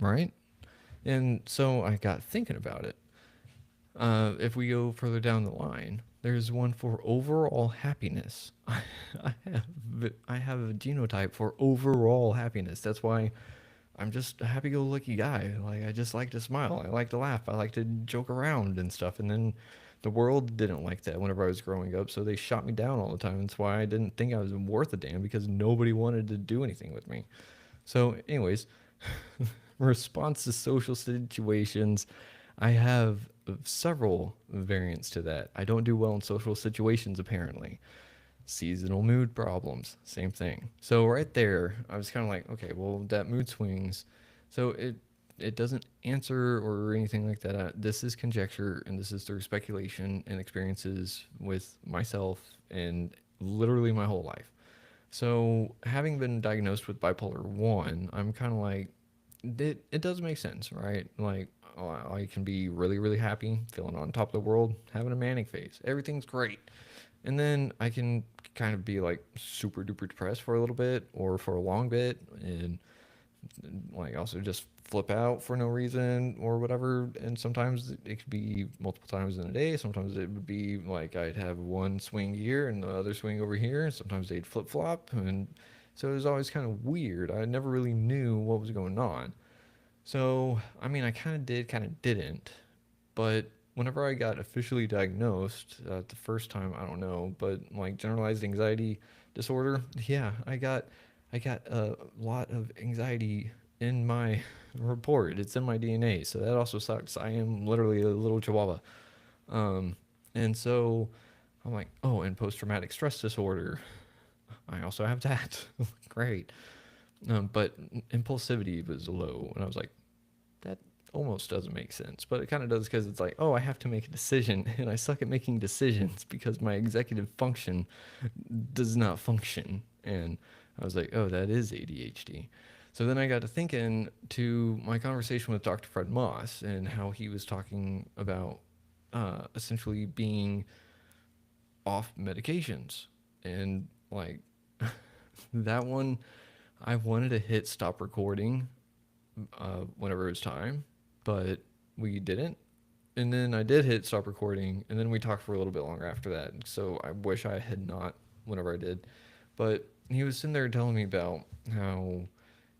Right? And so I got thinking about it. If we go further down the line, there's one for overall happiness. I have a genotype for overall happiness. That's why I'm just a happy-go-lucky guy. Like I just like to smile. I like to laugh. I like to joke around and stuff. And then The world didn't like that whenever I was growing up, so they shot me down all the time. That's why I didn't think I was worth a damn, because nobody wanted to do anything with me. So, anyways, response to social situations, I have several variants to that. I don't do well in social situations, apparently. Seasonal mood problems, same thing. So right there, I was kind of like, okay, well, that mood swings. So it doesn't answer or anything like that. This is conjecture, and this is through speculation and experiences with myself and literally my whole life. So having been diagnosed with bipolar 1, I'm kind of like, it does make sense, right? Like, I can be really, really happy, feeling on top of the world, having a manic phase. Everything's great. And then I can kind of be like super duper depressed for a little bit or for a long bit, and like also just flip out for no reason or whatever. And sometimes it could be multiple times in a day. Sometimes it would be like I'd have one swing here and the other swing over here. And sometimes they'd flip flop. And so it was always kind of weird. I never really knew what was going on. So, I mean, I kind of did, kind of didn't. But whenever I got officially diagnosed, the first time, I don't know, but like generalized anxiety disorder, yeah, I got a lot of anxiety in my report. It's in my DNA, so that also sucks. I am literally a little chihuahua. Um, and so I'm like, oh, and post traumatic stress disorder. I also have that. Great. But impulsivity was low, and I was like, that almost doesn't make sense, but it kind of does, because it's like, oh, I have to make a decision, and I suck at making decisions because my executive function does not function. And I was like, oh, that is ADHD. So then I got to thinking to my conversation with Dr. Fred Moss and how he was talking about essentially being off medications. And like that one, I wanted to hit stop recording whenever it was time, but we didn't. And then I did hit stop recording, and then we talked for a little bit longer after that. So I wish I had not whenever I did. But he was sitting there telling me about how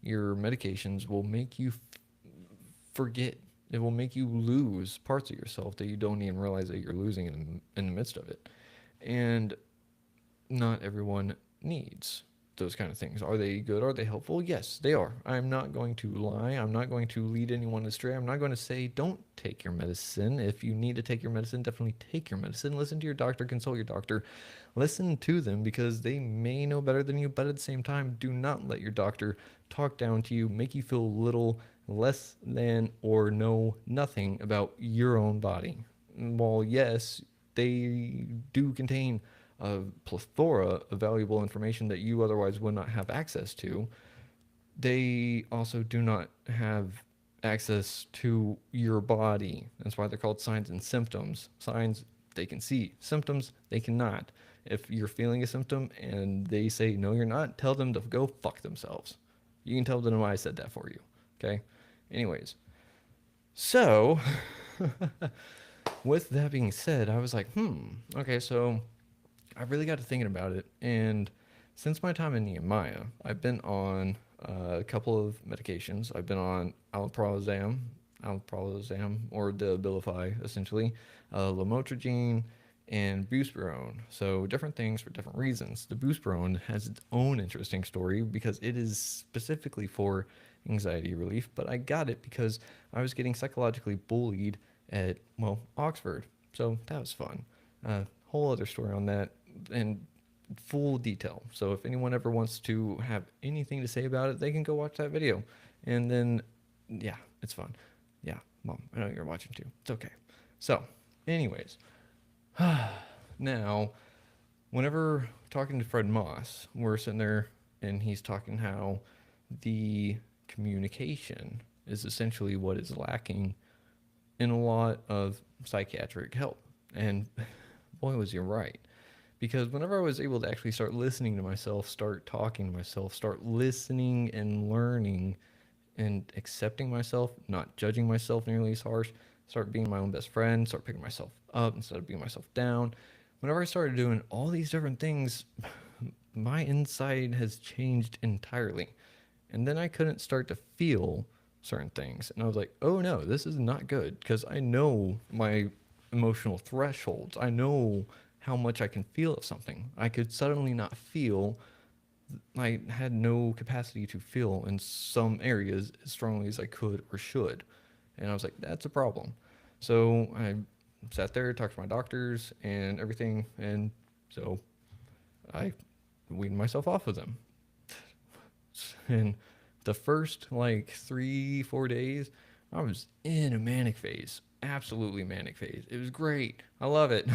your medications will make you forget. It will make you lose parts of yourself that you don't even realize that you're losing in the midst of it. And not everyone needs those kind of things. Are they good? Are they helpful? Yes, they are. I'm not going to lie. I'm not going to lead anyone astray. I'm not going to say don't take your medicine. If you need to take your medicine, definitely take your medicine. Listen to your doctor, consult your doctor. Listen to them, because they may know better than you, but at the same time, do not let your doctor talk down to you, make you feel little, less than, or know nothing about your own body. While yes, they do contain a plethora of valuable information that you otherwise would not have access to, they also do not have access to your body. That's why they're called signs and symptoms. Signs they can see, symptoms they cannot. If you're feeling a symptom and they say no you're not, tell them to go fuck themselves. You can tell them I said that for you. Okay? Anyways. So with that being said, I was like, okay, so I really got to thinking about it, and since my time in Nehemiah, I've been on a couple of medications. I've been on alprazolam, or the Abilify, essentially, lamotrigine, and buspirone. So different things for different reasons. The buspirone has its own interesting story because it is specifically for anxiety relief, but I got it because I was getting psychologically bullied at, well, Oxford. So that was fun. Whole other story on that in full detail. So if anyone ever wants to have anything to say about it, they can go watch that video. And then, yeah, it's fun. Yeah, Mom, I know you're watching too. It's okay. So, anyways, now, whenever talking to Fred Moss, we're sitting there and he's talking how the communication is essentially what is lacking in a lot of psychiatric help. And boy, was he right. Because whenever I was able to actually start listening to myself, start talking to myself, start listening and learning and accepting myself, not judging myself nearly as harsh, start being my own best friend, start picking myself up instead of being myself down. Whenever I started doing all these different things, my inside has changed entirely. And then I couldn't start to feel certain things. And I was like, oh no, this is not good, because I know my emotional thresholds. I know how much I can feel of something. I could suddenly not feel. I had no capacity to feel in some areas as strongly as I could or should. And I was like, that's a problem. So I sat there, talked to my doctors and everything. And so I weaned myself off of them. And the first like 3, 4 days, I was in a manic phase, absolutely manic phase. It was great. I love it.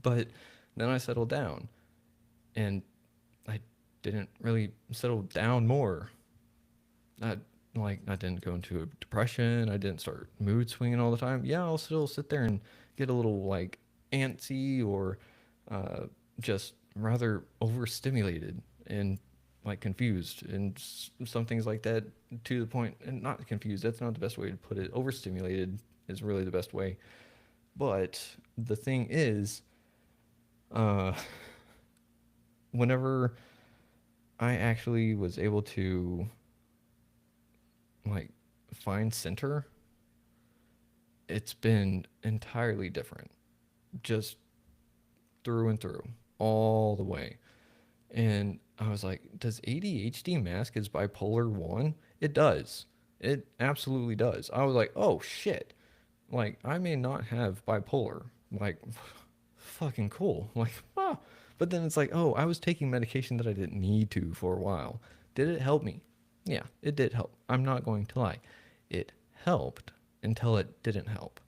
But then I settled down and I didn't really settle down more. I I didn't go into a depression. I didn't start mood swinging all the time. Yeah, I'll still sit there and get a little like antsy or uh, just rather overstimulated and like confused and some things like that to the point, and not confused. That's not the best way to put it. Overstimulated is really the best way. But the thing is, uh, whenever I actually was able to like find center, it's been entirely different, just through and through, all the way. And I was like, does ADHD mask as bipolar 1? It does. It absolutely does. I was like, oh shit. Like, I may not have bipolar. Like, fucking cool. Like, ah. But then it's like, oh, I was taking medication that I didn't need to for a while. Did it help me? Yeah, it did help. I'm not going to lie. It helped until it didn't help.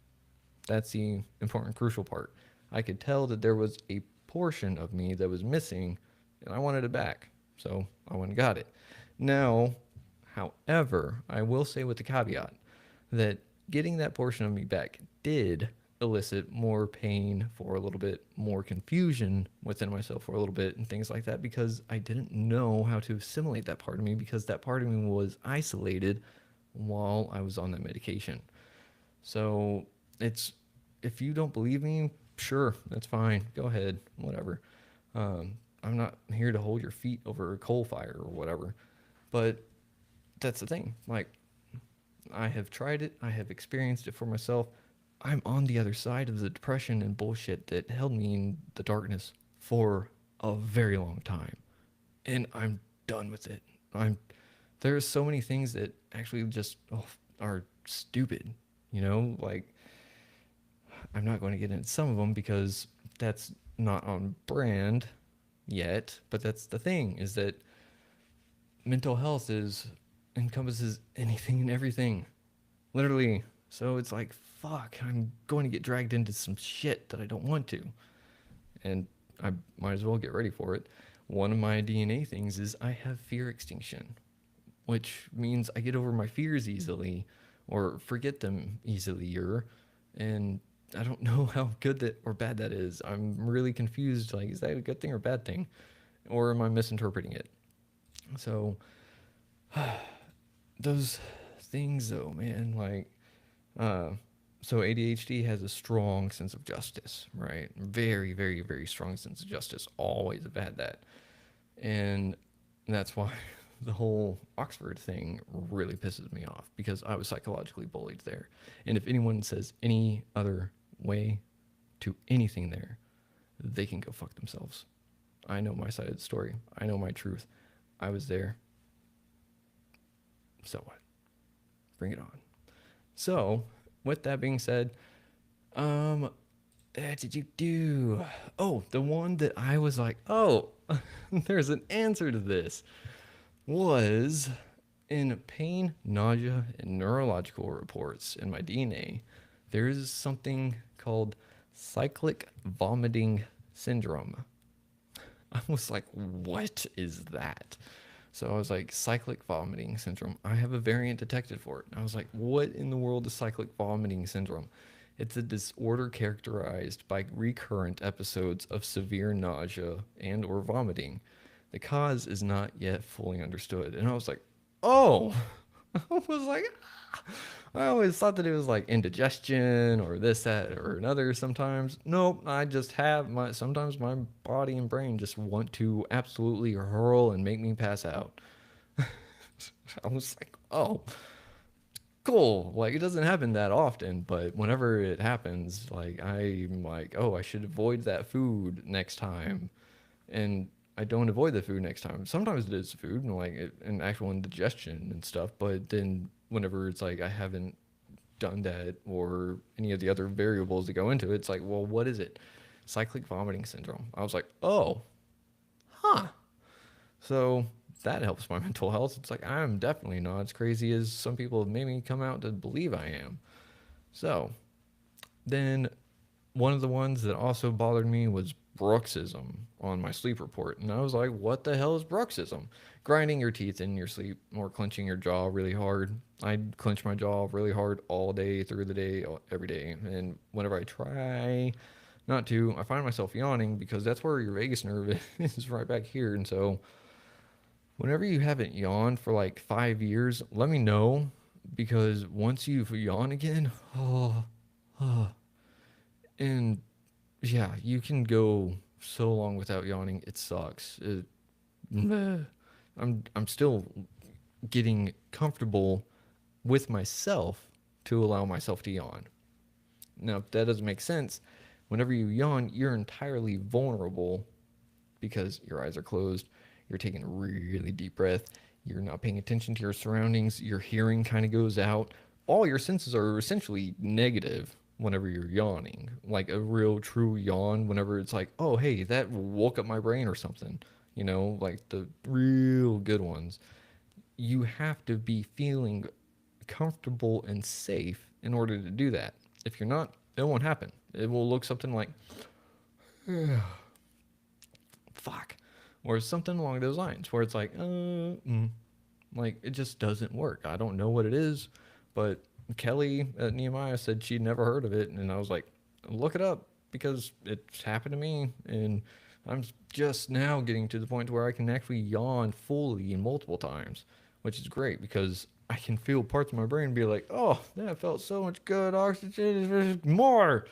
That's the important, crucial part. I could tell that there was a portion of me that was missing, and I wanted it back. So I went and got it. Now, however, I will say with the caveat that getting that portion of me back did elicit more pain for a little bit, more confusion within myself for a little bit, and things like that because I didn't know how to assimilate that part of me because that part of me was isolated while I was on that medication. So it's, if you don't believe me, sure, that's fine. Go ahead, whatever. I'm not here to hold your feet over a coal fire or whatever. But that's the thing. Like, I have tried it, I have experienced it for myself. I'm on the other side of the depression and bullshit that held me in the darkness for a very long time. And I'm done with it. I'm There's so many things that actually just are stupid, like I'm not going to get into some of them because that's not on brand yet, but that's the thing is that mental health is encompasses anything and everything. Literally. So it's like, fuck, I'm going to get dragged into some shit that I don't want to. And I might as well get ready for it. One of my DNA things is I have fear extinction, which means I get over my fears easily or forget them easilier. And I don't know how good that or bad that is. I'm really confused. Like, is that a good thing or bad thing? Or am I misinterpreting it? So, those things, though, man, like, uh, so ADHD has a strong sense of justice, right? Very, very, very strong sense of justice. Always have had that. And that's why the whole Oxford thing really pisses me off because I was psychologically bullied there. And if anyone says any other way to anything there, they can go fuck themselves. I know my side of the story. I know my truth. I was there. So what? Bring it on. So, with that being said, what did you do? Oh, the one that I was like, oh, there's an answer to this was in pain, nausea, and neurological reports in my DNA. There is something called cyclic vomiting syndrome. I was like, what is that? So I was like, cyclic vomiting syndrome. I have a variant detected for it. And I was like, what in the world is cyclic vomiting syndrome? It's a disorder characterized by recurrent episodes of severe nausea and or vomiting. The cause is not yet fully understood. And I was like, oh, I was like, ah. I always thought that it was like indigestion or this, that, or another sometimes. Nope, I just have sometimes my body and brain just want to absolutely hurl and make me pass out. I was like, oh. cool. Like it doesn't happen that often, but whenever it happens, like I'm like, oh, I should avoid that food next time, and I don't avoid the food next time. Sometimes it is food and like an actual indigestion and stuff, but then whenever it's like I haven't done that or any of the other variables that go into it, it's like, well, what is it? Cyclic vomiting syndrome. I was like, oh, huh. So that helps my mental health. It's like I'm definitely not as crazy as some people have made me come out to believe I am. So then one of the ones that also bothered me was bruxism on my sleep report. And I was like, what the hell is bruxism? Grinding your teeth in your sleep or clenching your jaw really hard. I clench my jaw really hard all day, through the day, every day. And whenever I try not to, I find myself yawning because that's where your vagus nerve is right back here. And so whenever you haven't yawned for like 5 years, let me know because once you've yawned again, oh, and yeah, you can go so long without yawning. It sucks. Meh. I'm still getting comfortable with myself to allow myself to yawn. Now, if that doesn't make sense, whenever you yawn, you're entirely vulnerable because your eyes are closed. You're taking a really deep breath. You're not paying attention to your surroundings. Your hearing kind of goes out. All your senses are essentially negative whenever you're yawning. Like a real true yawn, whenever it's like, oh, hey, that woke up my brain or something. You know, like the real good ones. You have to be feeling comfortable and safe in order to do that. If you're not, it won't happen. It will look something like, fuck, or something along those lines, where it's like, like it just doesn't work. I don't know what it is, but Kelly at Nehemiah said she'd never heard of it, and I was like, look it up because it's happened to me, and I'm just now getting to the point where I can actually yawn fully and multiple times, which is great because I can feel parts of my brain be like, oh, that felt so much good, oxygen, more.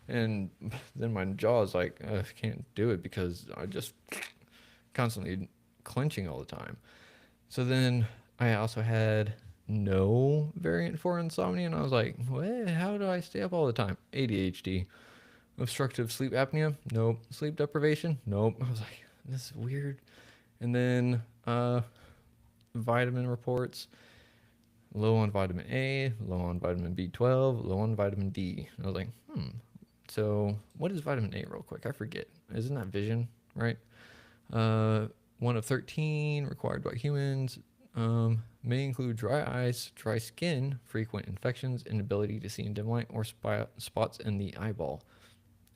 And then my jaw is like, I can't do it because I just constantly clenching all the time. So then I also had no variant for insomnia, and I was like, what? How do I stay up all the time? ADHD. Obstructive sleep apnea? Nope. Sleep deprivation? Nope. I was like, this is weird. And then vitamin reports. Low on vitamin A, low on vitamin B12, low on vitamin D. I was like, so what is vitamin A real quick? I forget. Isn't that vision, right? Uh, one of 13 required by humans. May include dry eyes, dry skin, frequent infections, inability to see in dim light, or spots in the eyeball.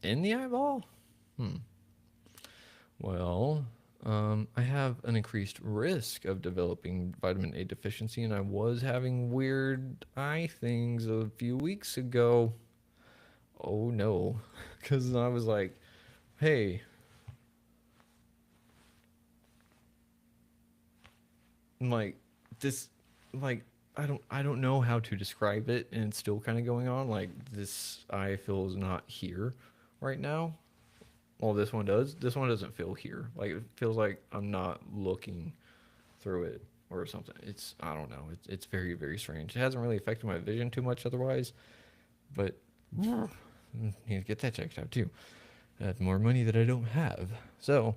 In the eyeball? Well, I have an increased risk of developing vitamin A deficiency, and I was having weird eye things a few weeks ago. Oh no. Because I was like, hey, like this, like I don't know how to describe it, and it's still kind of going on. Like this eye feels not here right now. Well, this one does. This one doesn't feel here. Like it feels like I'm not looking through it or something. It's I don't know. It's very very strange. It hasn't really affected my vision too much otherwise, but need to get that checked out too. That's more money that I don't have. So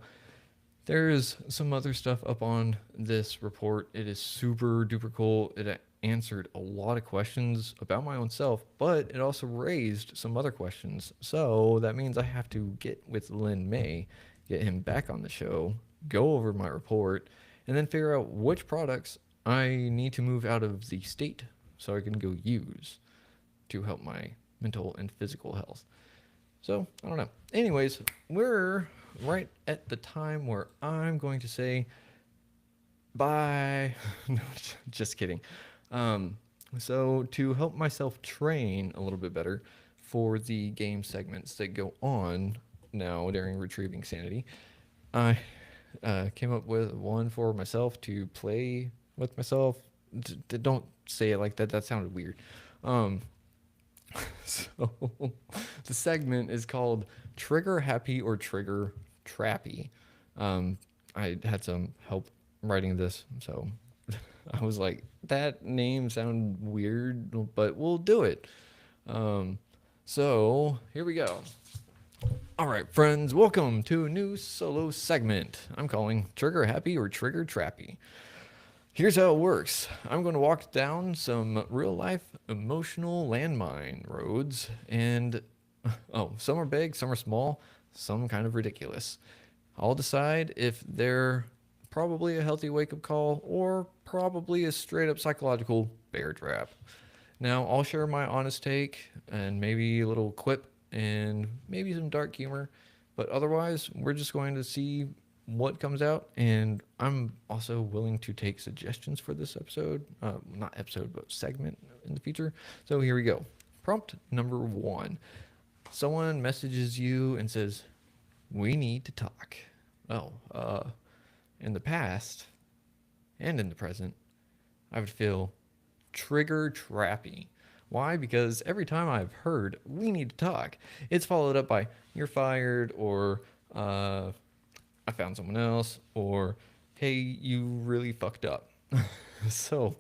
there's some other stuff up on this report. It is super duper cool. It answered a lot of questions about my own self, but it also raised some other questions. So that means I have to get with Lynn May, get him back on the show, go over my report, and then figure out which products I need to move out of the state so I can go use to help my mental and physical health. So, I don't know. Anyways, we're right at the time where I'm going to say bye. No, just kidding. So, to help myself train a little bit better for the game segments that go on now during Retrieving Sanity, I came up with one for myself to play with myself. Don't say it like that. That sounded weird. Um, so the segment is called Trigger Happy or Trigger Trappy. I had some help writing this, so I was like, that name sounded weird, but we'll do it. Um, so here we go. All right, friends, welcome to a new solo segment I'm calling Trigger Happy or Trigger Trappy. Here's how it works. I'm going to walk down some real life emotional landmine roads, and oh, some are big, some are small, some kind of ridiculous. I'll decide if they're probably a healthy wake up call or probably a straight up psychological bear trap. Now, I'll share my honest take and maybe a little quip and maybe some dark humor, but otherwise, we're just going to see what comes out. And I'm also willing to take suggestions for this episode, not episode, but segment in the future. So here we go. Prompt number 1. Someone messages you and says, "We need to talk." Oh, in the past and in the present, I would feel trigger trappy. Why? Because every time I've heard "we need to talk," it's followed up by "you're fired," or "I found someone else," or "hey, you really fucked up." So,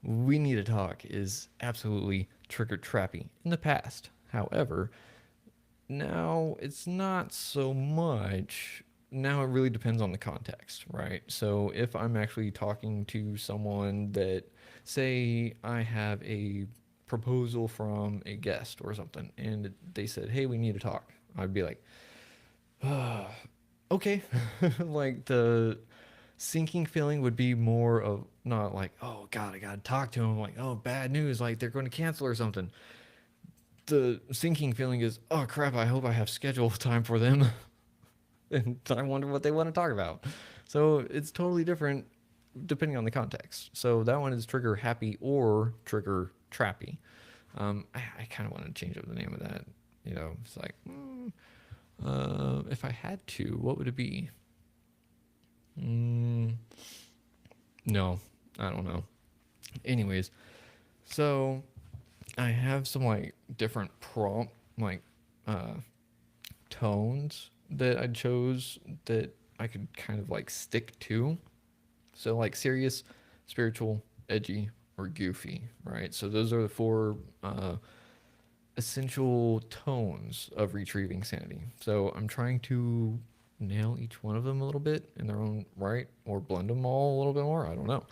"we need to talk" is absolutely trigger trappy in the past. However, now it's not so much. Now it really depends on the context, right? So if I'm actually talking to someone that, say, I have a proposal from a guest or something, and they said, "Hey, we need to talk," I'd be like, okay. Like the sinking feeling would be more of not like, "Oh God, I gotta talk to him," like, "Oh, bad news, like they're going to cancel or something." The sinking feeling is, "Oh crap, I hope I have schedule time for them." And I wonder what they want to talk about. So it's totally different depending on the context. So that one is trigger happy or trigger trappy. I kind of want to change up the name of that. You know, it's like, if I had to, what would it be? No, I don't know. Anyways, so I have some like different prompt, like uh, tones that I chose that I could kind of like stick to. So like serious, spiritual, edgy, or goofy, right? So those are the 4 essential tones of retrieving sanity. So I'm trying to nail each one of them a little bit in their own right, or blend them all a little bit more. I don't know.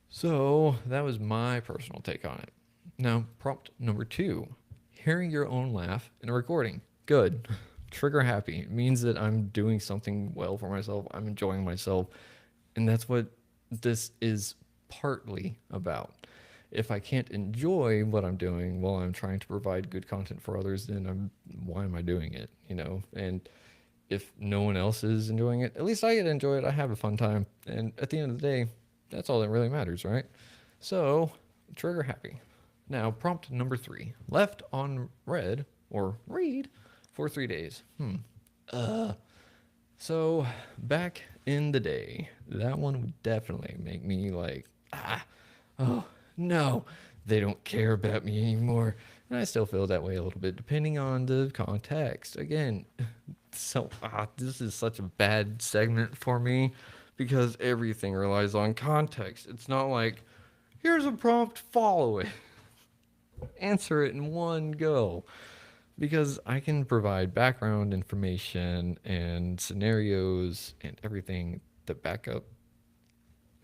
So that was my personal take on it. Now, prompt number 2: hearing your own laugh in a recording. Good. Trigger happy. It means that I'm doing something well for myself. I'm enjoying myself. And that's what this is partly about. If I can't enjoy what I'm doing while I'm trying to provide good content for others, then why am I doing it? You know? And if no one else is enjoying it, at least I get to enjoy it. I have a fun time. And at the end of the day, that's all that really matters, right? So, trigger happy. Now, prompt number 3: left on red or read for 3 days. So, back in the day, that one would definitely make me like, oh, no, they don't care about me anymore. And I still feel that way a little bit, depending on the context. Again, so this is such a bad segment for me because everything relies on context. It's not like, here's a prompt, follow it, answer it in one go. Because I can provide background information and scenarios and everything that back up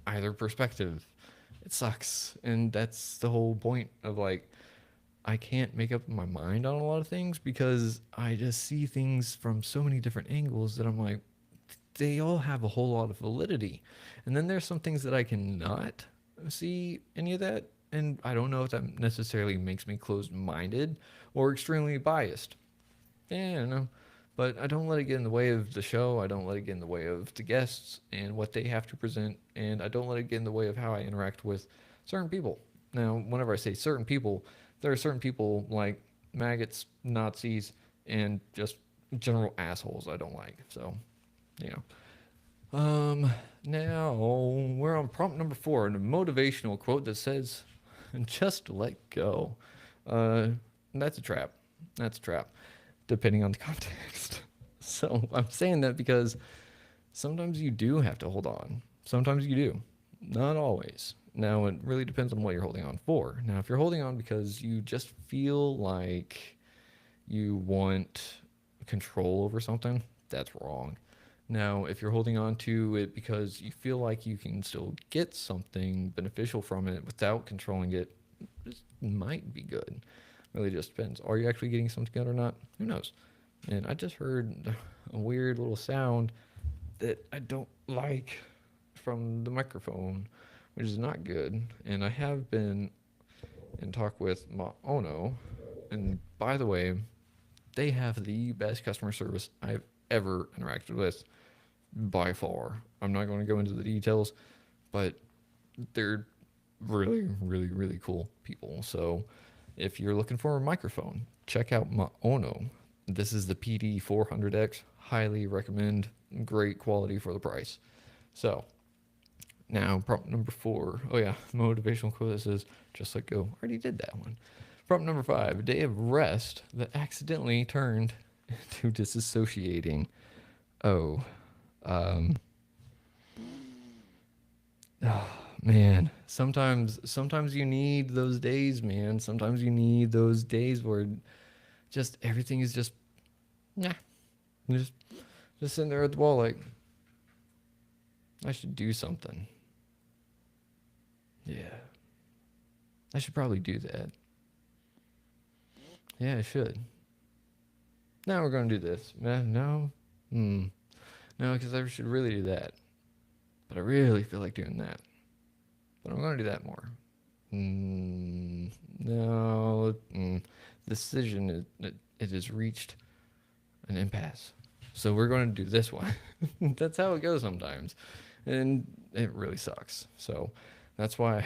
either perspective. It sucks. And that's the whole point of like, I can't make up my mind on a lot of things because I just see things from so many different angles that I'm like, they all have a whole lot of validity. And then there's some things that I cannot see any of that. And I don't know if that necessarily makes me closed minded or extremely biased. Yeah, I don't know. But I don't let it get in the way of the show. I don't let it get in the way of the guests and what they have to present. And I don't let it get in the way of how I interact with certain people. Now, whenever I say certain people, there are certain people like maggots, Nazis, and just general assholes I don't like. So, you know. Now we're on prompt number 4, a motivational quote that says, "Just let go." Uh, that's a trap. That's a trap, depending on the context. So I'm saying that because sometimes you do have to hold on. Sometimes you do. Not always. Now, it really depends on what you're holding on for. Now, if you're holding on because you just feel like you want control over something, that's wrong. Now, if you're holding on to it because you feel like you can still get something beneficial from it without controlling it, this might be good. Really just depends. Are you actually getting something good or not? Who knows? And I just heard a weird little sound that I don't like from the microphone, which is not good. And I have been in talk with Maono, and by the way, they have the best customer service I've ever interacted with by far. I'm not going to go into the details, but they're really, really, really cool people. So if you're looking for a microphone, check out Maono. This is the PD 400X. Highly recommend. Great quality for the price. So now, prompt number 4. Oh yeah, motivational quote says, just let go. Already did that one. Prompt number 5. A day of rest that accidentally turned into disassociating. Oh, um, oh man. Sometimes you need those days, man. Sometimes you need those days where just everything is just, nah. Just, just sitting there at the wall like, I should do something. Yeah. I should probably do that. Yeah, I should. Now we're going to do this. No. No, because I should really do that. But I really feel like doing that. But I'm going to do that more. No. Decision, it has reached an impasse. So we're going to do this one. That's how it goes sometimes. And it really sucks. So that's why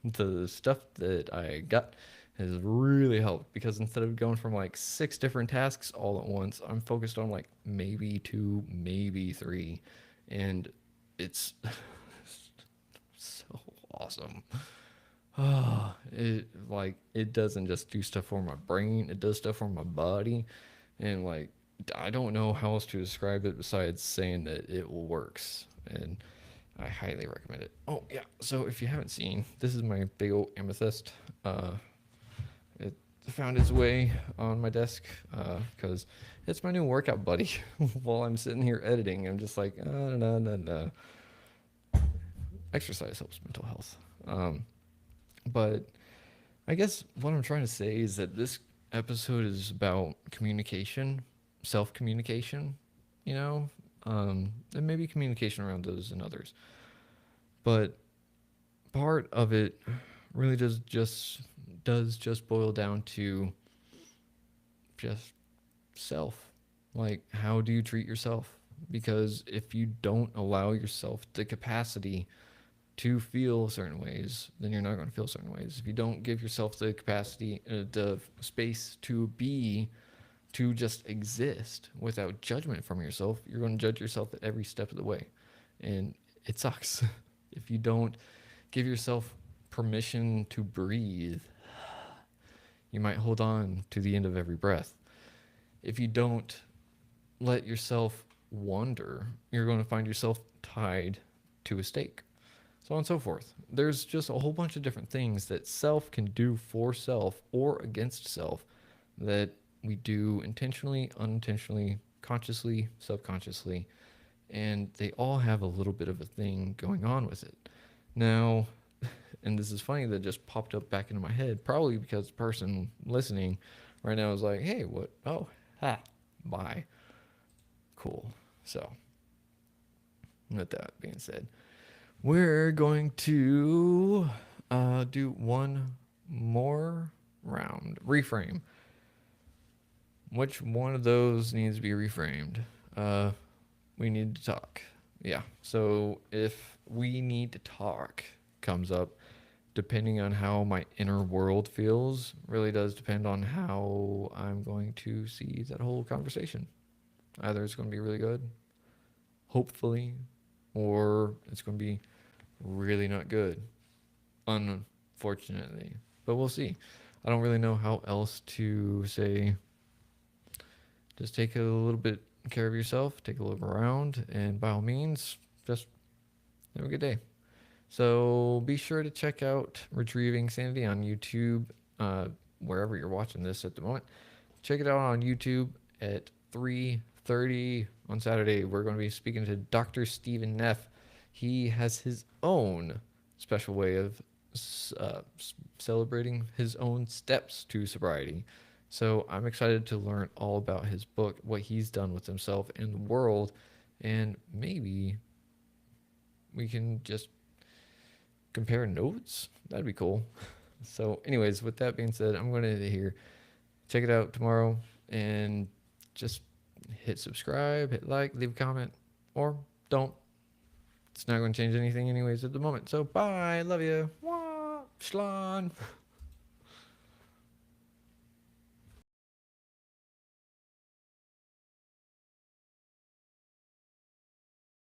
the stuff that I got has really helped, because instead of going from like 6 different tasks all at once, I'm focused on like maybe 2, maybe 3. And it's so awesome. It doesn't just do stuff for my brain, it does stuff for my body. And like, I don't know how else to describe it besides saying that it works. And I highly recommend it. Oh yeah, so if you haven't seen, this is my big old amethyst. It found its way on my desk because it's my new workout buddy. While I'm sitting here editing, I'm just like, no. Exercise helps mental health. But I guess what I'm trying to say is that this episode is about communication, self-communication, you know, and maybe communication around those and others. But part of it really does just boil down to just self. Like, how do you treat yourself? Because if you don't allow yourself the capacity to feel certain ways, then you're not going to feel certain ways. If you don't give yourself the capacity, the space to just exist without judgment from yourself, you're going to judge yourself at every step of the way. And it sucks. If you don't give yourself permission to breathe, you might hold on to the end of every breath. If you don't let yourself wander, you're going to find yourself tied to a stake. So on and so forth. There's just a whole bunch of different things that self can do for self or against self that we do intentionally, unintentionally, consciously, subconsciously, and they all have a little bit of a thing going on with it. Now, and this is funny, that just popped up back into my head, probably because the person listening right now is like, hey, what? Oh, bye. Cool. So, with that being said, we're going to do one more round. Reframe. Which one of those needs to be reframed? We need to talk. Yeah. So if we need to talk comes up, depending on how my inner world feels, really does depend on how I'm going to see that whole conversation. Either it's going to be really good, hopefully, or it's going to be really not good, unfortunately. But we'll see. I don't really know how else to say. Just take a little bit care of yourself, take a look around, and by all means, just have a good day. So be sure to check out Retrieving Sanity on YouTube, wherever you're watching this at the moment. Check it out on YouTube at 3:30 on Saturday. We're going to be speaking to Dr. Stephen Neff. He has his own special way of celebrating his own steps to sobriety. So I'm excited to learn all about his book, what he's done with himself and the world, and maybe we can just compare notes. That'd be cool. So, anyways, with that being said, I'm going to here check it out tomorrow and just hit subscribe, hit like, leave a comment, or don't. It's not going to change anything, anyways, at the moment. So, bye. Love you. Wah, Schlan.